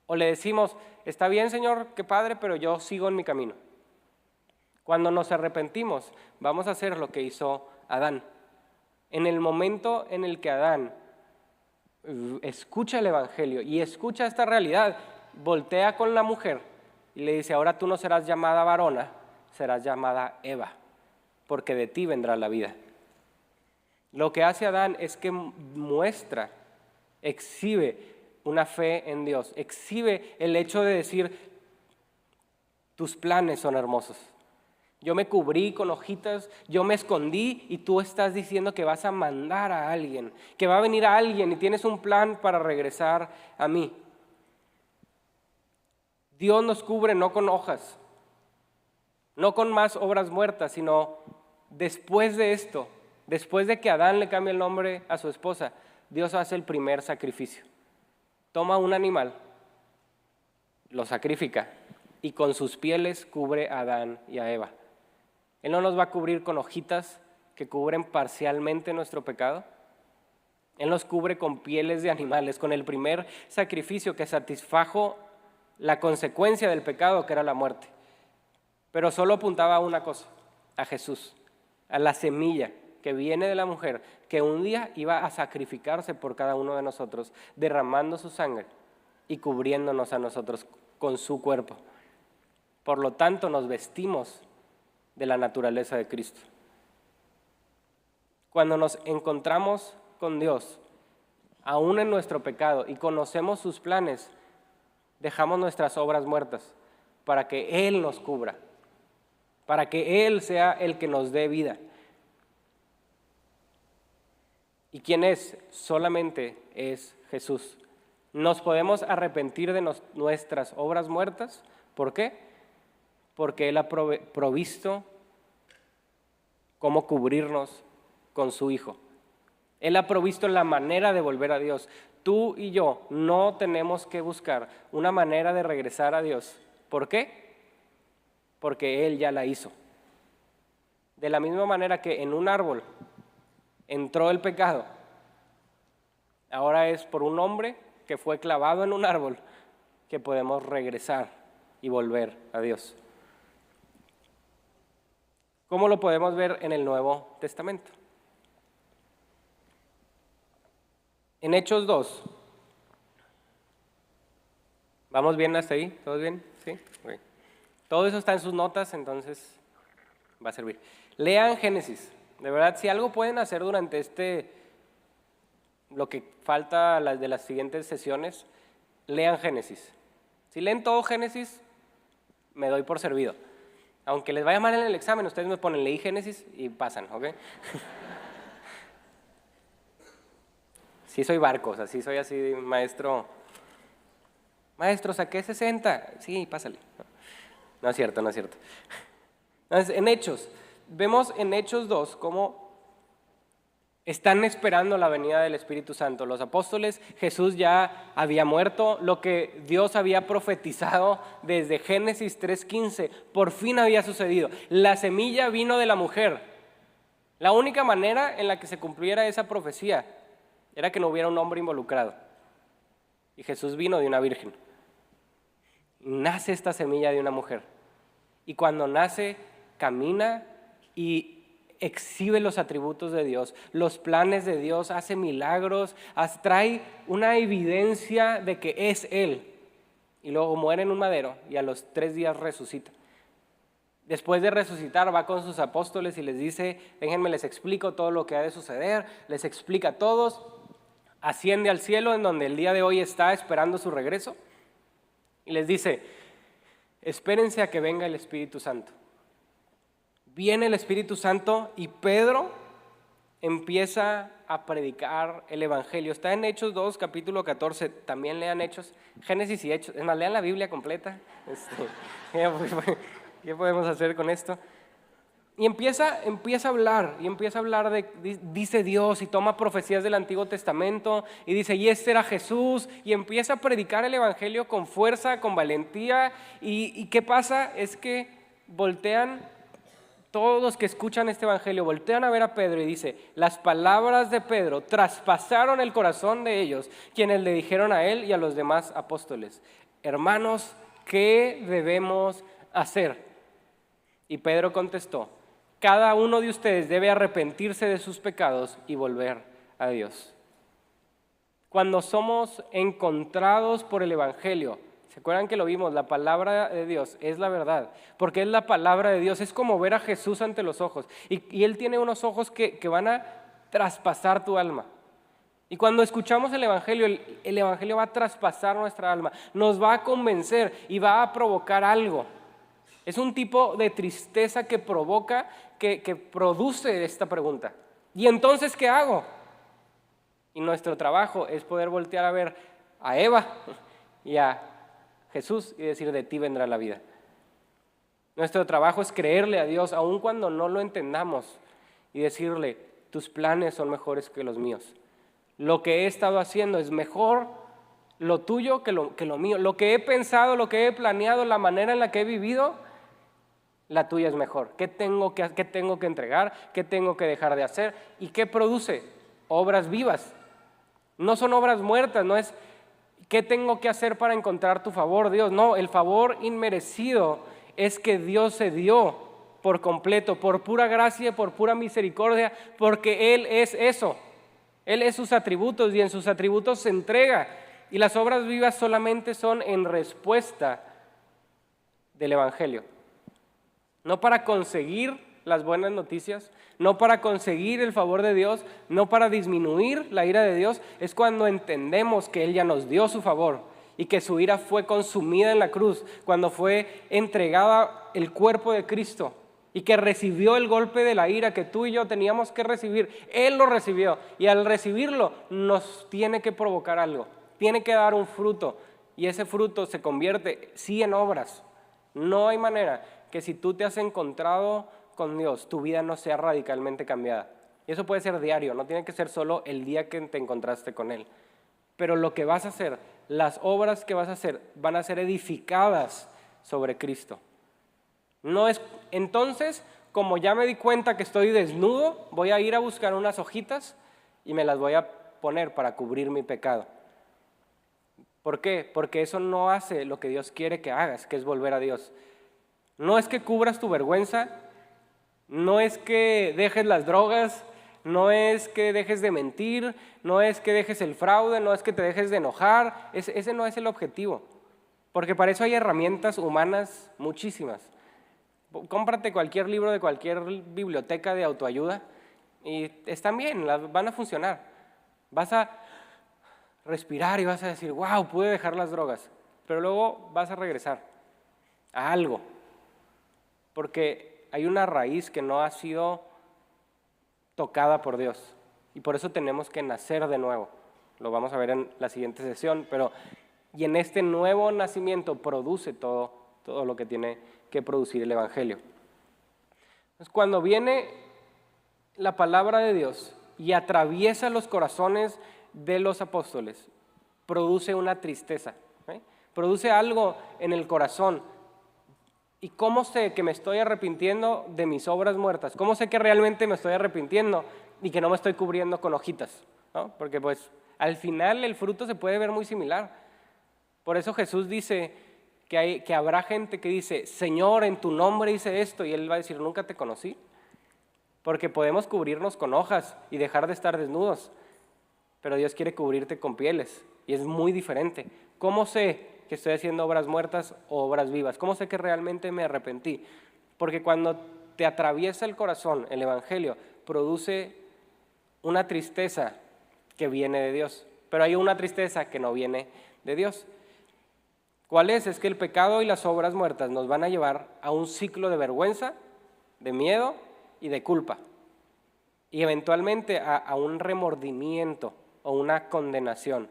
O le decimos, está bien Señor, qué padre, pero yo sigo en mi camino. Cuando nos arrepentimos, vamos a hacer lo que hizo Adán. En el momento en el que Adán escucha el evangelio y escucha esta realidad, voltea con la mujer y le dice, ahora tú no serás llamada varona, serás llamada Eva, porque de ti vendrá la vida. Lo que hace Adán es que muestra, exhibe una fe en Dios, exhibe el hecho de decir, tus planes son hermosos. Yo me cubrí con hojitas, yo me escondí y tú estás diciendo que vas a mandar a alguien, que va a venir a alguien y tienes un plan para regresar a mí. Dios nos cubre no con hojas, no con más obras muertas, sino después de esto, después de que Adán le cambie el nombre a su esposa, Dios hace el primer sacrificio. Toma un animal, lo sacrifica y con sus pieles cubre a Adán y a Eva. Él no nos va a cubrir con hojitas que cubren parcialmente nuestro pecado. Él nos cubre con pieles de animales, con el primer sacrificio que satisfajo la consecuencia del pecado, que era la muerte. Pero solo apuntaba a una cosa, a Jesús, a la semilla que viene de la mujer, que un día iba a sacrificarse por cada uno de nosotros, derramando su sangre y cubriéndonos a nosotros con su cuerpo. Por lo tanto, nos vestimos de la naturaleza de Cristo. Cuando nos encontramos con Dios, aún en nuestro pecado, y conocemos sus planes, dejamos nuestras obras muertas para que Él nos cubra, para que Él sea el que nos dé vida. ¿Y quién es? Solamente es Jesús. Nos podemos arrepentir de nuestras obras muertas. ¿Por qué? Porque Él ha provisto cómo cubrirnos con su Hijo. Él ha provisto la manera de volver a Dios. Tú y yo no tenemos que buscar una manera de regresar a Dios. ¿Por qué? Porque Él ya la hizo. De la misma manera que en un árbol entró el pecado, ahora es por un hombre que fue clavado en un árbol que podemos regresar y volver a Dios. ¿Cómo lo podemos ver en el Nuevo Testamento? En Hechos 2. ¿Vamos bien hasta ahí? ¿Todos bien? ¿Sí? Okay. Todo eso está en sus notas, entonces va a servir. Lean Génesis. De verdad, si algo pueden hacer durante lo que falta de las siguientes sesiones, lean Génesis. Si leen todo Génesis, me doy por servido. Aunque les vaya mal en el examen, ustedes me ponen leí Génesis y pasan, ¿ok? Sí soy barco, o sea, sí soy así, maestro. Maestro, saqué 60. Sí, pásale. No es cierto, no es cierto. Entonces, en Hechos, vemos en Hechos 2 cómo están esperando la venida del Espíritu Santo. Los apóstoles, Jesús ya había muerto, lo que Dios había profetizado desde Génesis 3:15, por fin había sucedido. La semilla vino de la mujer. La única manera en la que se cumpliera esa profecía era que no hubiera un hombre involucrado. Y Jesús vino de una virgen. Nace esta semilla de una mujer. Y cuando nace, camina y exhibe los atributos de Dios, los planes de Dios, hace milagros, trae una evidencia de que es Él. Y luego muere en un madero y a los 3 días resucita. Después de resucitar va con sus apóstoles y les dice, déjenme les explico todo lo que ha de suceder, les explica a todos, asciende al cielo en donde el día de hoy está esperando su regreso y les dice, espérense a que venga el Espíritu Santo. Viene el Espíritu Santo y Pedro empieza a predicar el Evangelio. Está en Hechos 2, capítulo 14, también lean Hechos, Génesis y Hechos, es más, lean la Biblia completa. ¿Qué podemos hacer con esto? Y empieza a hablar, dice Dios, y toma profecías del Antiguo Testamento, y dice, y este era Jesús, y empieza a predicar el Evangelio con fuerza, con valentía, y ¿qué pasa? Es que voltean, todos los que escuchan este Evangelio, voltean a ver a Pedro, y dice, las palabras de Pedro traspasaron el corazón de ellos, quienes le dijeron a él y a los demás apóstoles, hermanos, ¿qué debemos hacer? Y Pedro contestó, cada uno de ustedes debe arrepentirse de sus pecados y volver a Dios. Cuando somos encontrados por el Evangelio, ¿se acuerdan que lo vimos? La palabra de Dios es la verdad, porque es la palabra de Dios, es como ver a Jesús ante los ojos. Y Él tiene unos ojos que van a traspasar tu alma. Y cuando escuchamos el Evangelio, el Evangelio va a traspasar nuestra alma, nos va a convencer y va a provocar algo. Es un tipo de tristeza que provoca, que produce esta pregunta. ¿Y entonces qué hago? Y nuestro trabajo es poder voltear a ver a Eva y a Jesús y decir, de ti vendrá la vida. Nuestro trabajo es creerle a Dios, aun cuando no lo entendamos, y decirle, tus planes son mejores que los míos. Lo que he estado haciendo es mejor lo tuyo que lo mío. Lo que he pensado, lo que he planeado, la manera en la que he vivido, la tuya es mejor. ¿Qué tengo que entregar? ¿Qué tengo que dejar de hacer? ¿Y qué produce? Obras vivas. No son obras muertas, no es ¿qué tengo que hacer para encontrar tu favor, Dios? No, el favor inmerecido es que Dios se dio por completo, por pura gracia, por pura misericordia, porque Él es eso. Él es sus atributos y en sus atributos se entrega. Y las obras vivas solamente son en respuesta del Evangelio. No para conseguir las buenas noticias, no para conseguir el favor de Dios, no para disminuir la ira de Dios, es cuando entendemos que Él ya nos dio su favor y que su ira fue consumida en la cruz, cuando fue entregada el cuerpo de Cristo y que recibió el golpe de la ira que tú y yo teníamos que recibir. Él lo recibió y al recibirlo nos tiene que provocar algo, tiene que dar un fruto y ese fruto se convierte sí en obras. No hay manera que si tú te has encontrado con Dios, tu vida no sea radicalmente cambiada. Y eso puede ser diario, no tiene que ser solo el día que te encontraste con Él. Pero lo que vas a hacer, las obras que vas a hacer, van a ser edificadas sobre Cristo. No es, entonces, como ya me di cuenta que estoy desnudo, voy a ir a buscar unas hojitas y me las voy a poner para cubrir mi pecado. ¿Por qué? Porque eso no hace lo que Dios quiere que hagas, que es volver a Dios. No es que cubras tu vergüenza, no es que dejes las drogas, no es que dejes de mentir, no es que dejes el fraude, no es que te dejes de enojar. Ese no es el objetivo, porque para eso hay herramientas humanas muchísimas. Cómprate cualquier libro de cualquier biblioteca de autoayuda y están bien, van a funcionar. Vas a respirar y vas a decir, wow, pude dejar las drogas, pero luego vas a regresar a algo, porque hay una raíz que no ha sido tocada por Dios y por eso tenemos que nacer de nuevo. Lo vamos a ver en la siguiente sesión, y en este nuevo nacimiento produce todo lo que tiene que producir el Evangelio. Entonces, cuando viene la palabra de Dios y atraviesa los corazones de los apóstoles, produce una tristeza, produce algo en el corazón. ¿Y cómo sé que me estoy arrepintiendo de mis obras muertas? ¿Cómo sé que realmente me estoy arrepintiendo y que no me estoy cubriendo con hojitas? ¿No? Porque pues al final el fruto se puede ver muy similar. Por eso Jesús dice que habrá gente que dice, Señor, en tu nombre hice esto, y Él va a decir, nunca te conocí. Porque podemos cubrirnos con hojas y dejar de estar desnudos, pero Dios quiere cubrirte con pieles y es muy diferente. ¿Cómo sé que estoy haciendo obras muertas o obras vivas? ¿Cómo sé que realmente me arrepentí? Porque cuando te atraviesa el corazón, el Evangelio produce una tristeza que viene de Dios, pero hay una tristeza que no viene de Dios. ¿Cuál es? Es que el pecado y las obras muertas nos van a llevar a un ciclo de vergüenza, de miedo y de culpa, y eventualmente a un remordimiento o una condenación.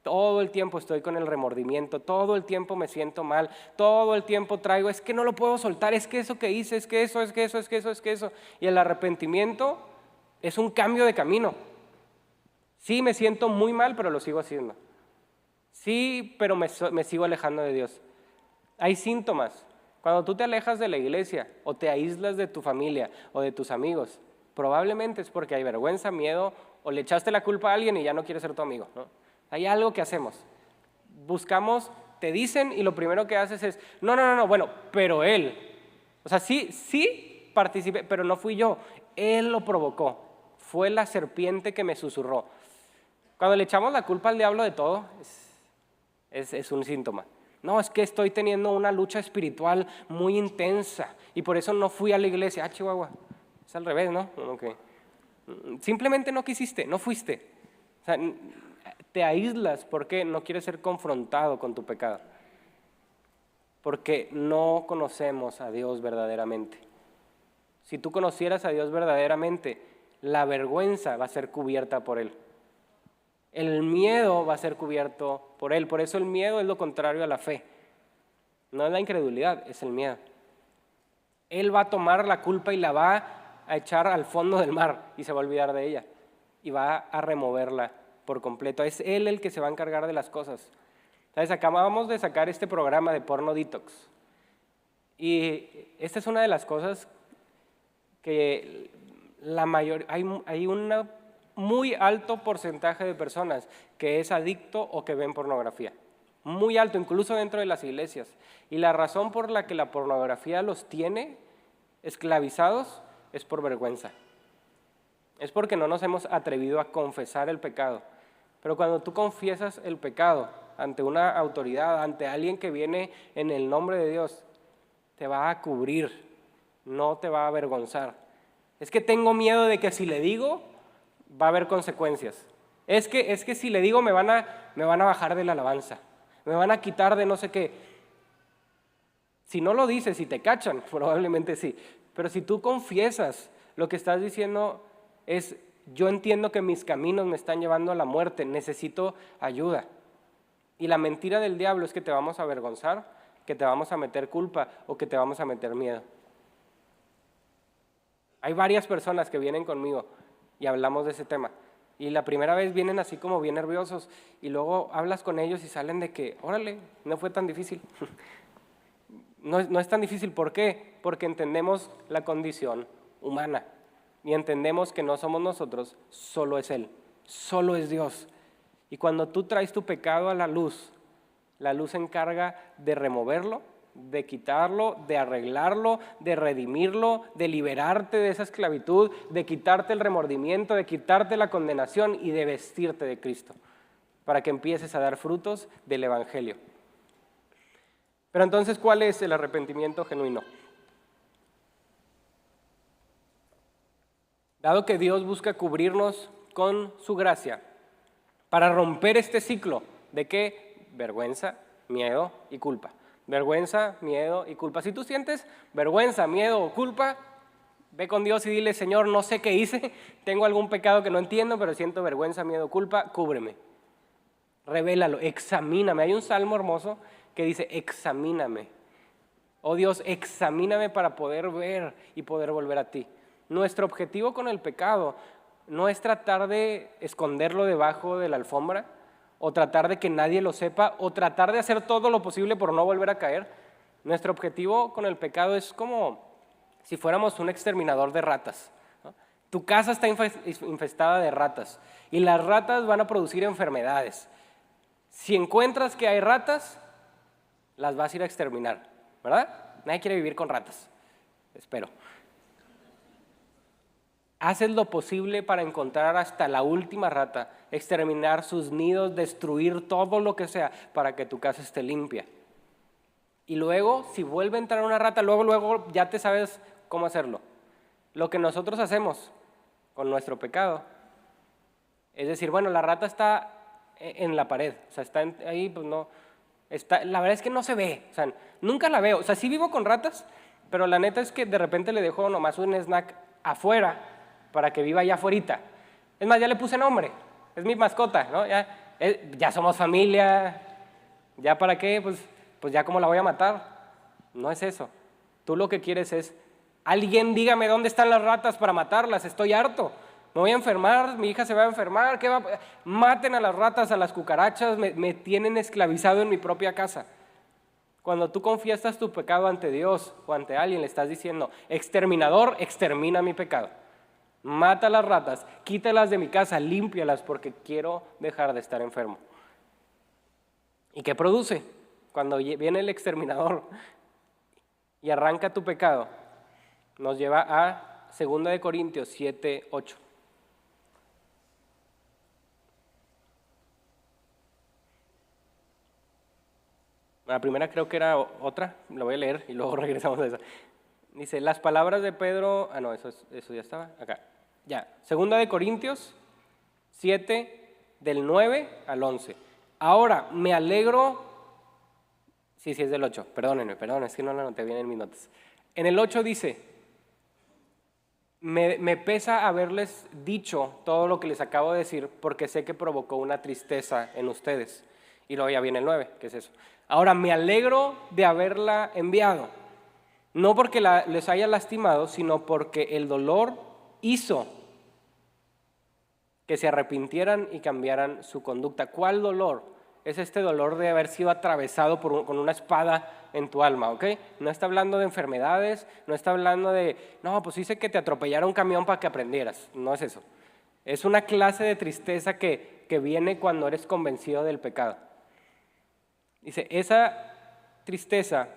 Todo el tiempo estoy con el remordimiento, todo el tiempo me siento mal, todo el tiempo traigo, es que no lo puedo soltar, es que eso que hice, es que eso, es que eso, es que eso, es que eso. Y el arrepentimiento es un cambio de camino. Sí, me siento muy mal, pero lo sigo haciendo. Sí, pero me sigo alejando de Dios. Hay síntomas. Cuando tú te alejas de la iglesia o te aíslas de tu familia o de tus amigos, probablemente es porque hay vergüenza, miedo, o le echaste la culpa a alguien y ya no quiere ser tu amigo, ¿no? Hay algo que hacemos. Buscamos, te dicen y lo primero que haces es, no, bueno, pero él. O sea, sí participé, pero no fui yo. Él lo provocó. Fue la serpiente que me susurró. Cuando le echamos la culpa al diablo de todo, es un síntoma. No, es que estoy teniendo una lucha espiritual muy intensa y por eso no fui a la iglesia. Chihuahua, es al revés, ¿no? Okay. Simplemente no quisiste, no fuiste. O sea, te aíslas porque no quieres ser confrontado con tu pecado. Porque no conocemos a Dios verdaderamente. Si tú conocieras a Dios verdaderamente, la vergüenza va a ser cubierta por Él. El miedo va a ser cubierto por Él. Por eso el miedo es lo contrario a la fe. No es la incredulidad, es el miedo. Él va a tomar la culpa y la va a echar al fondo del mar y se va a olvidar de ella. Y va a removerla por completo. Es Él el que se va a encargar de las cosas. ¿Sabes? Acabamos de sacar este programa de Porno Detox. Y esta es una de las cosas que hay un muy alto porcentaje de personas que es adicto o que ven pornografía. Muy alto, incluso dentro de las iglesias. Y la razón por la que la pornografía los tiene esclavizados es por vergüenza. Es porque no nos hemos atrevido a confesar el pecado. Pero cuando tú confiesas el pecado ante una autoridad, ante alguien que viene en el nombre de Dios, te va a cubrir no te va a avergonzar. Es que tengo miedo de que si le digo, va a haber consecuencias. Es que si le digo me van a bajar de la alabanza, me van a quitar de no sé qué. Si no lo dices y te cachan, probablemente sí. Pero si tú confiesas, lo que estás diciendo es, yo entiendo que mis caminos me están llevando a la muerte, necesito ayuda. Y la mentira del diablo es que te vamos a avergonzar, que te vamos a meter culpa o que te vamos a meter miedo. Hay varias personas que vienen conmigo y hablamos de ese tema. Y la primera vez vienen así como bien nerviosos y luego hablas con ellos y salen de que, órale, no fue tan difícil. No es tan difícil, ¿por qué? Porque entendemos la condición humana y entendemos que no somos nosotros, solo es Él, solo es Dios. Y cuando tú traes tu pecado a la luz se encarga de removerlo, de quitarlo, de arreglarlo, de redimirlo, de liberarte de esa esclavitud, de quitarte el remordimiento, de quitarte la condenación y de vestirte de Cristo, para que empieces a dar frutos del Evangelio. Pero entonces, ¿cuál es el arrepentimiento genuino? Dado que Dios busca cubrirnos con su gracia, para romper este ciclo de ¿qué? Vergüenza, miedo y culpa. Vergüenza, miedo y culpa. Si tú sientes vergüenza, miedo o culpa, ve con Dios y dile, Señor, no sé qué hice, tengo algún pecado que no entiendo, pero siento vergüenza, miedo, culpa, cúbreme. Revélalo, examíname. Hay un salmo hermoso que dice, examíname. Oh Dios, examíname para poder ver y poder volver a ti. Nuestro objetivo con el pecado no es tratar de esconderlo debajo de la alfombra, o tratar de que nadie lo sepa, o tratar de hacer todo lo posible por no volver a caer. Nuestro objetivo con el pecado es como si fuéramos un exterminador de ratas, ¿no? Tu casa está infestada de ratas y las ratas van a producir enfermedades. Si encuentras que hay ratas, las vas a ir a exterminar, ¿verdad? Nadie quiere vivir con ratas, espero. Haces lo posible para encontrar hasta la última rata, exterminar sus nidos, destruir todo lo que sea para que tu casa esté limpia. Y luego, si vuelve a entrar una rata, luego ya te sabes cómo hacerlo. Lo que nosotros hacemos con nuestro pecado es decir, bueno, la rata está en la pared, o sea, está ahí, pues no, la verdad es que no se ve, o sea, nunca la veo. O sea, sí vivo con ratas, pero la neta es que de repente le dejo nomás un snack afuera, para que viva allá afuera. Es más, ya le puse nombre, es mi mascota, ¿no? Ya somos familia, ¿ya para qué? Pues ya cómo la voy a matar. No es eso. Tú lo que quieres es, alguien dígame dónde están las ratas para matarlas, estoy harto. Me voy a enfermar, mi hija se va a enfermar, maten a las ratas, a las cucarachas, me tienen esclavizado en mi propia casa. Cuando tú confiesas tu pecado ante Dios o ante alguien, le estás diciendo, exterminador, extermina mi pecado. Mata a las ratas, quítalas de mi casa, límpialas porque quiero dejar de estar enfermo. ¿Y qué produce? Cuando viene el exterminador y arranca tu pecado, nos lleva a 2 Corintios 7, 8. La primera creo que era otra, la voy a leer y luego regresamos a esa. Dice, las palabras de Pedro, eso ya estaba, acá. Ya, 2 Corintios 7, del 9 al 11. Ahora, me alegro, sí, es del 8, perdónenme, es que no la anoté bien en mis notas. En el 8 dice, me pesa haberles dicho todo lo que les acabo de decir porque sé que provocó una tristeza en ustedes. Y luego ya viene el 9, que es eso. Ahora, me alegro de haberla enviado. No porque les haya lastimado, sino porque el dolor hizo que se arrepintieran y cambiaran su conducta. ¿Cuál dolor? Es este dolor de haber sido atravesado con una espada en tu alma, ¿ok? No está hablando de enfermedades, no está hablando de, no, pues hice que te atropellara un camión para que aprendieras. No es eso. Es una clase de tristeza que viene cuando eres convencido del pecado. Dice, esa tristeza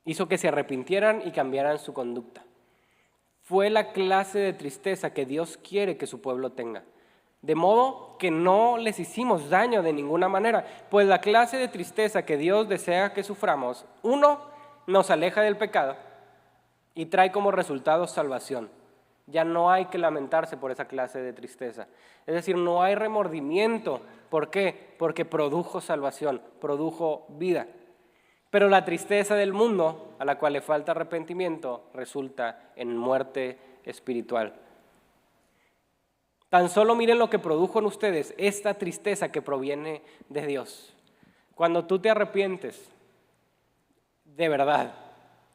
hizo que se arrepintieran y cambiaran su conducta. Fue la clase de tristeza que Dios quiere que su pueblo tenga. De modo que no les hicimos daño de ninguna manera. Pues la clase de tristeza que Dios desea que suframos, 1, nos aleja del pecado y trae como resultado salvación. Ya no hay que lamentarse por esa clase de tristeza. Es decir, no hay remordimiento. ¿Por qué? Porque produjo salvación, produjo vida. Pero la tristeza del mundo, a la cual le falta arrepentimiento, resulta en muerte espiritual. Tan solo miren lo que produjo en ustedes esta tristeza que proviene de Dios. Cuando tú te arrepientes, de verdad,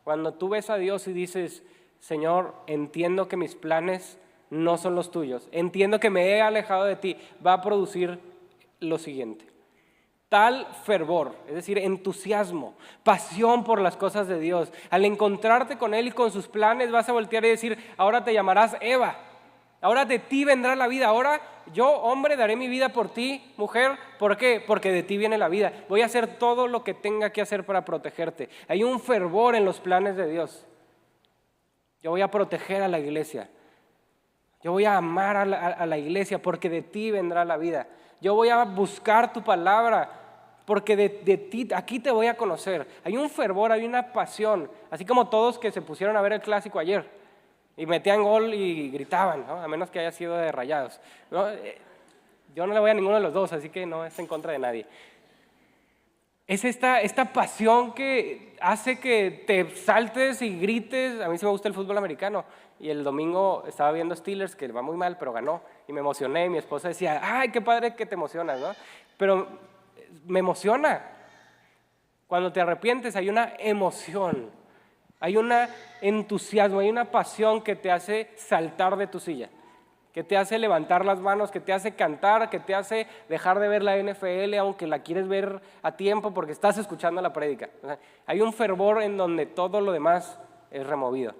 cuando tú ves a Dios y dices, Señor, entiendo que mis planes no son los tuyos, entiendo que me he alejado de ti, va a producir lo siguiente. Tal fervor, es decir, entusiasmo, pasión por las cosas de Dios. Al encontrarte con Él y con sus planes vas a voltear y decir, ahora te llamarás Eva, ahora de ti vendrá la vida, ahora yo, hombre, daré mi vida por ti, mujer. ¿Por qué? Porque de ti viene la vida. Voy a hacer todo lo que tenga que hacer para protegerte. Hay un fervor en los planes de Dios. Yo voy a proteger a la iglesia. Yo voy a amar a la iglesia porque de ti vendrá la vida. Yo voy a buscar tu palabra porque de ti, aquí te voy a conocer. Hay un fervor, hay una pasión. Así como todos que se pusieron a ver el clásico ayer y metían gol y gritaban, ¿no? A menos que haya sido de Rayados, ¿no? Yo no le voy a ninguno de los dos, así que no es en contra de nadie. Es esta pasión que hace que te saltes y grites. A mí sí me gusta el fútbol americano. Y el domingo estaba viendo Steelers, que va muy mal, pero ganó. Y me emocioné. Y mi esposa decía, ay, qué padre que te emocionas, ¿no? Pero me emociona. Cuando te arrepientes hay una emoción. Hay un entusiasmo, hay una pasión que te hace saltar de tu silla, que te hace levantar las manos, que te hace cantar, que te hace dejar de ver la NFL aunque la quieres ver a tiempo porque estás escuchando la prédica. O sea, hay un fervor en donde todo lo demás es removido.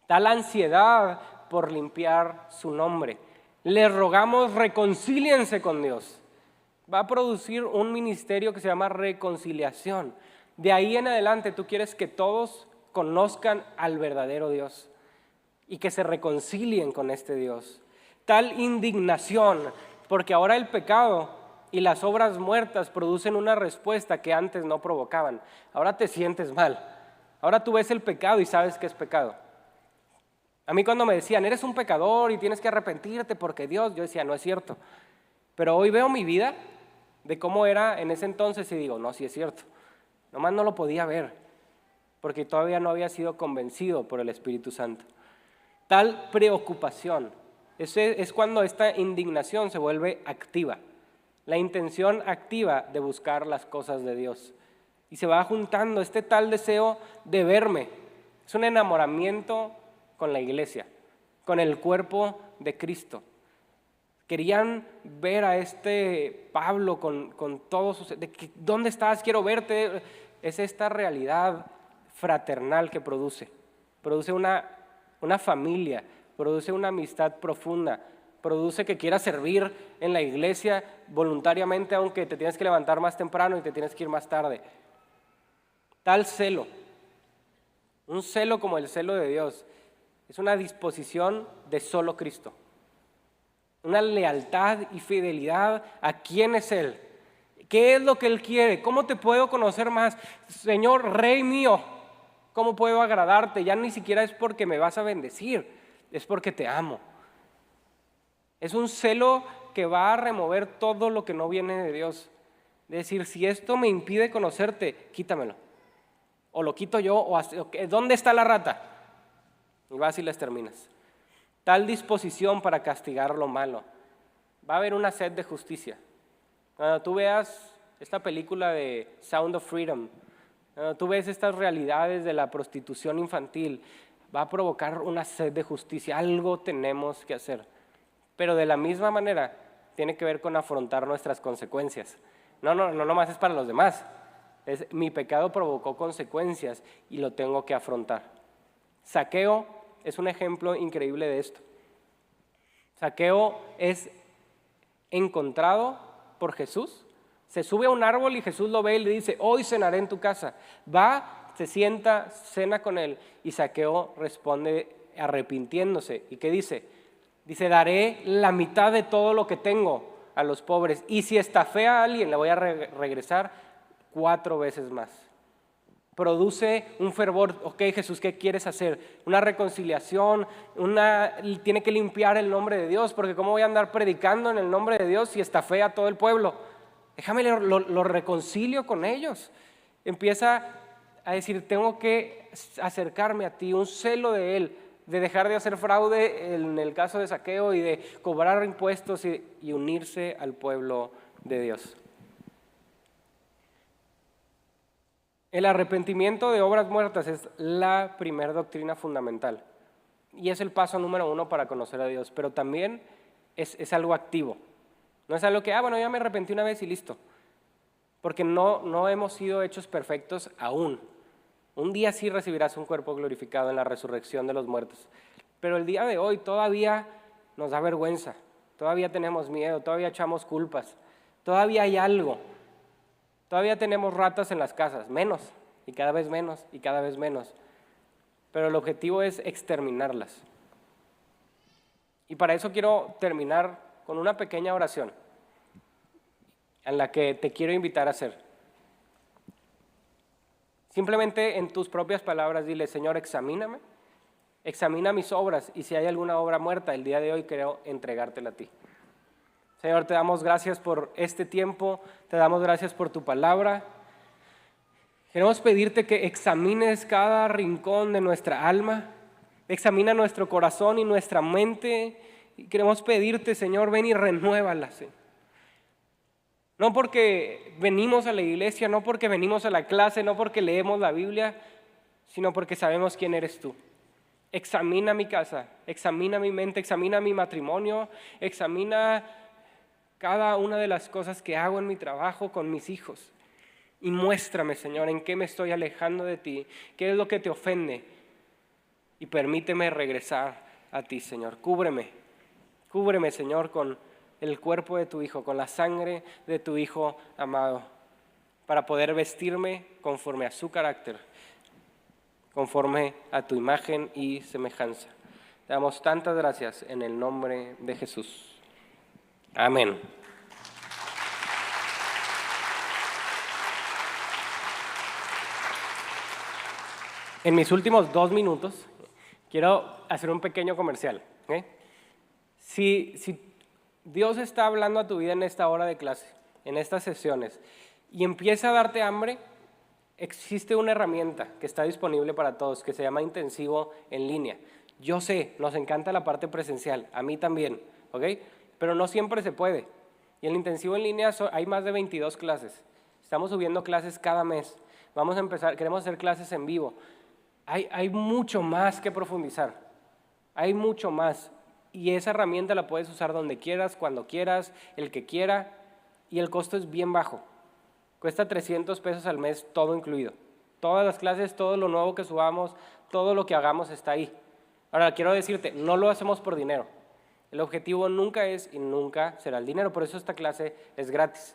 Tal ansiedad por limpiar su nombre. Les rogamos, reconcíliense con Dios. Va a producir un ministerio que se llama reconciliación. De ahí en adelante tú quieres que todos conozcan al verdadero Dios y que se reconcilien con este Dios. Tal indignación, porque ahora el pecado y las obras muertas producen una respuesta que antes no provocaban. Ahora te sientes mal. Ahora tú ves el pecado y sabes que es pecado. A mí cuando me decían, eres un pecador y tienes que arrepentirte porque Dios, yo decía, no es cierto. Pero hoy veo mi vida de cómo era en ese entonces y digo, no, sí es cierto. Nomás no lo podía ver, porque todavía no había sido convencido por el Espíritu Santo. Tal preocupación, es cuando esta indignación se vuelve activa, la intención activa de buscar las cosas de Dios. Y se va juntando este tal deseo de verme. Es un enamoramiento con la iglesia, con el cuerpo de Cristo. Querían ver a este Pablo con todos sus... ¿Dónde estás? Quiero verte. Es esta realidad fraternal que produce. Produce una familia, produce una amistad profunda, produce que quieras servir en la iglesia voluntariamente aunque te tienes que levantar más temprano y te tienes que ir más tarde. Tal celo, un celo como el celo de Dios, es una disposición de solo Cristo. Una lealtad y fidelidad a quién es Él. ¿Qué es lo que Él quiere? ¿Cómo te puedo conocer más? Señor, Rey mío, ¿cómo puedo agradarte? Ya ni siquiera es porque me vas a bendecir, es porque te amo. Es un celo que va a remover todo lo que no viene de Dios. Es decir, si esto me impide conocerte, quítamelo. O lo quito yo, ¿dónde está la rata? Y vas y les terminas. Tal disposición para castigar lo malo. Va a haber una sed de justicia. Cuando tú veas esta película de Sound of Freedom, cuando tú ves estas realidades de la prostitución infantil, va a provocar una sed de justicia. Algo tenemos que hacer. Pero de la misma manera, tiene que ver con afrontar nuestras consecuencias. No nomás es para los demás. Mi pecado provocó consecuencias y lo tengo que afrontar. Zaqueo es un ejemplo increíble de esto. Zaqueo es encontrado por Jesús, se sube a un árbol y Jesús lo ve y le dice, hoy cenaré en tu casa. Va, se sienta, cena con él y Zaqueo responde arrepintiéndose. ¿Y qué dice? Dice, daré la mitad de todo lo que tengo a los pobres y si estafé a alguien le voy a regresar 4 veces más. Produce un fervor. Ok, Jesús, ¿qué quieres hacer? Una reconciliación, tiene que limpiar el nombre de Dios, porque ¿cómo voy a andar predicando en el nombre de Dios si está fea todo el pueblo? Déjame, lo reconcilio con ellos. Empieza a decir, tengo que acercarme a ti, un celo de Él, de dejar de hacer fraude en el caso de Zaqueo y de cobrar impuestos y unirse al pueblo de Dios. El arrepentimiento de obras muertas es la primera doctrina fundamental y es el paso número 1 para conocer a Dios, pero también es algo activo. No es algo que, bueno, ya me arrepentí una vez y listo, porque no hemos sido hechos perfectos aún. Un día sí recibirás un cuerpo glorificado en la resurrección de los muertos, pero el día de hoy todavía nos da vergüenza, todavía tenemos miedo, todavía echamos culpas, todavía hay algo. Todavía tenemos ratas en las casas, menos, y cada vez menos, y cada vez menos. Pero el objetivo es exterminarlas. Y para eso quiero terminar con una pequeña oración en la que te quiero invitar a hacer. Simplemente en tus propias palabras dile, Señor, examíname, examina mis obras, y si hay alguna obra muerta, el día de hoy quiero entregártela a ti. Señor, te damos gracias por este tiempo, te damos gracias por tu palabra. Queremos pedirte que examines cada rincón de nuestra alma, examina nuestro corazón y nuestra mente. Y queremos pedirte, Señor, ven y renuévala, Señor. No porque venimos a la iglesia, no porque venimos a la clase, no porque leemos la Biblia, sino porque sabemos quién eres tú. Examina mi casa, examina mi mente, examina mi matrimonio, examina cada una de las cosas que hago en mi trabajo con mis hijos. Y muéstrame, Señor, en qué me estoy alejando de ti, qué es lo que te ofende. Y permíteme regresar a ti, Señor. Cúbreme, Señor, con el cuerpo de tu Hijo, con la sangre de tu Hijo amado, para poder vestirme conforme a su carácter, conforme a tu imagen y semejanza. Te damos tantas gracias en el nombre de Jesús. Amén. En mis últimos 2 minutos quiero hacer un pequeño comercial. Si Dios está hablando a tu vida en esta hora de clase, en estas sesiones, y empieza a darte hambre, existe una herramienta que está disponible para todos que se llama Intensivo en línea. Yo sé, nos encanta la parte presencial, a mí también, ¿ok? Pero no siempre se puede. Y en el intensivo en línea hay más de 22 clases. Estamos subiendo clases cada mes. Vamos a empezar, queremos hacer clases en vivo. Hay mucho más que profundizar. Hay mucho más. Y esa herramienta la puedes usar donde quieras, cuando quieras, el que quiera. Y el costo es bien bajo. Cuesta $300 al mes, todo incluido. Todas las clases, todo lo nuevo que subamos, todo lo que hagamos está ahí. Ahora, quiero decirte, no lo hacemos por dinero. El objetivo nunca es y nunca será el dinero, por eso esta clase es gratis.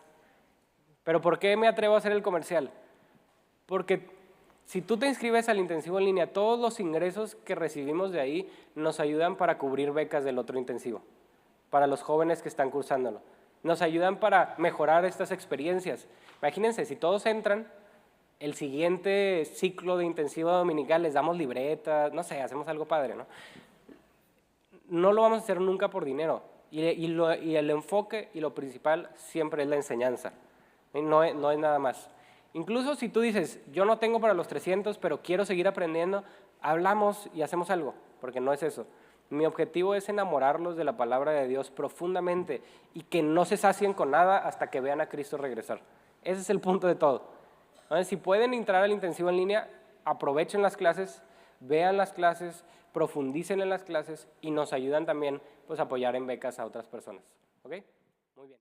Pero ¿por qué me atrevo a hacer el comercial? Porque si tú te inscribes al intensivo en línea, todos los ingresos que recibimos de ahí nos ayudan para cubrir becas del otro intensivo, para los jóvenes que están cursándolo. Nos ayudan para mejorar estas experiencias. Imagínense, si todos entran, el siguiente ciclo de intensivo dominical les damos libretas, no sé, hacemos algo padre, ¿no? No lo vamos a hacer nunca por dinero. Y el enfoque y lo principal siempre es la enseñanza. No es nada más. Incluso si tú dices, yo no tengo para los 300, pero quiero seguir aprendiendo, hablamos y hacemos algo, porque no es eso. Mi objetivo es enamorarlos de la palabra de Dios profundamente y que no se sacien con nada hasta que vean a Cristo regresar. Ese es el punto de todo. Entonces, si pueden entrar al intensivo en línea, aprovechen las clases, vean las clases, profundicen en las clases y nos ayudan también pues, a apoyar en becas a otras personas. ¿Ok? Muy bien.